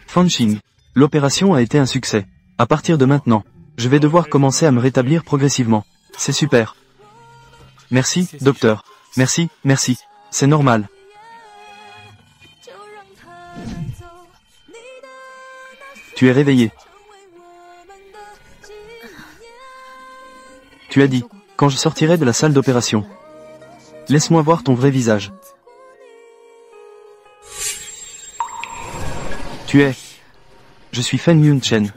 Fanqing. L'opération a été un succès. À partir de maintenant, je vais devoir commencer à me rétablir progressivement. C'est super. Merci, docteur. Merci, merci. C'est normal. Tu es réveillé. Tu as dit, quand je sortirai de la salle d'opération. Laisse-moi voir ton vrai visage. Tu es... Je suis Fen Yunchen.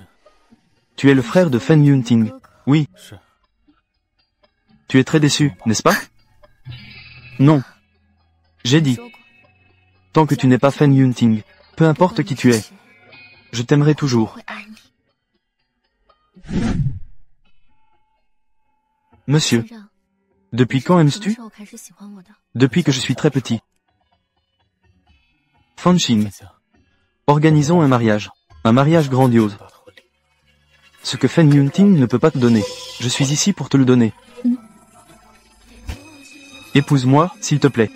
Tu es le frère de Fen Yunting. Oui. Tu es très déçu, n'est-ce pas? Non. J'ai dit. Tant que tu n'es pas Fen Yunting, peu importe qui tu es, je t'aimerai toujours. Monsieur, depuis quand aimes-tu? Depuis que je suis très petit. Fanqing. Organisons un mariage. Un mariage grandiose. Ce que Fen Yunting ne peut pas te donner. Je suis ici pour te le donner. Épouse-moi, s'il te plaît.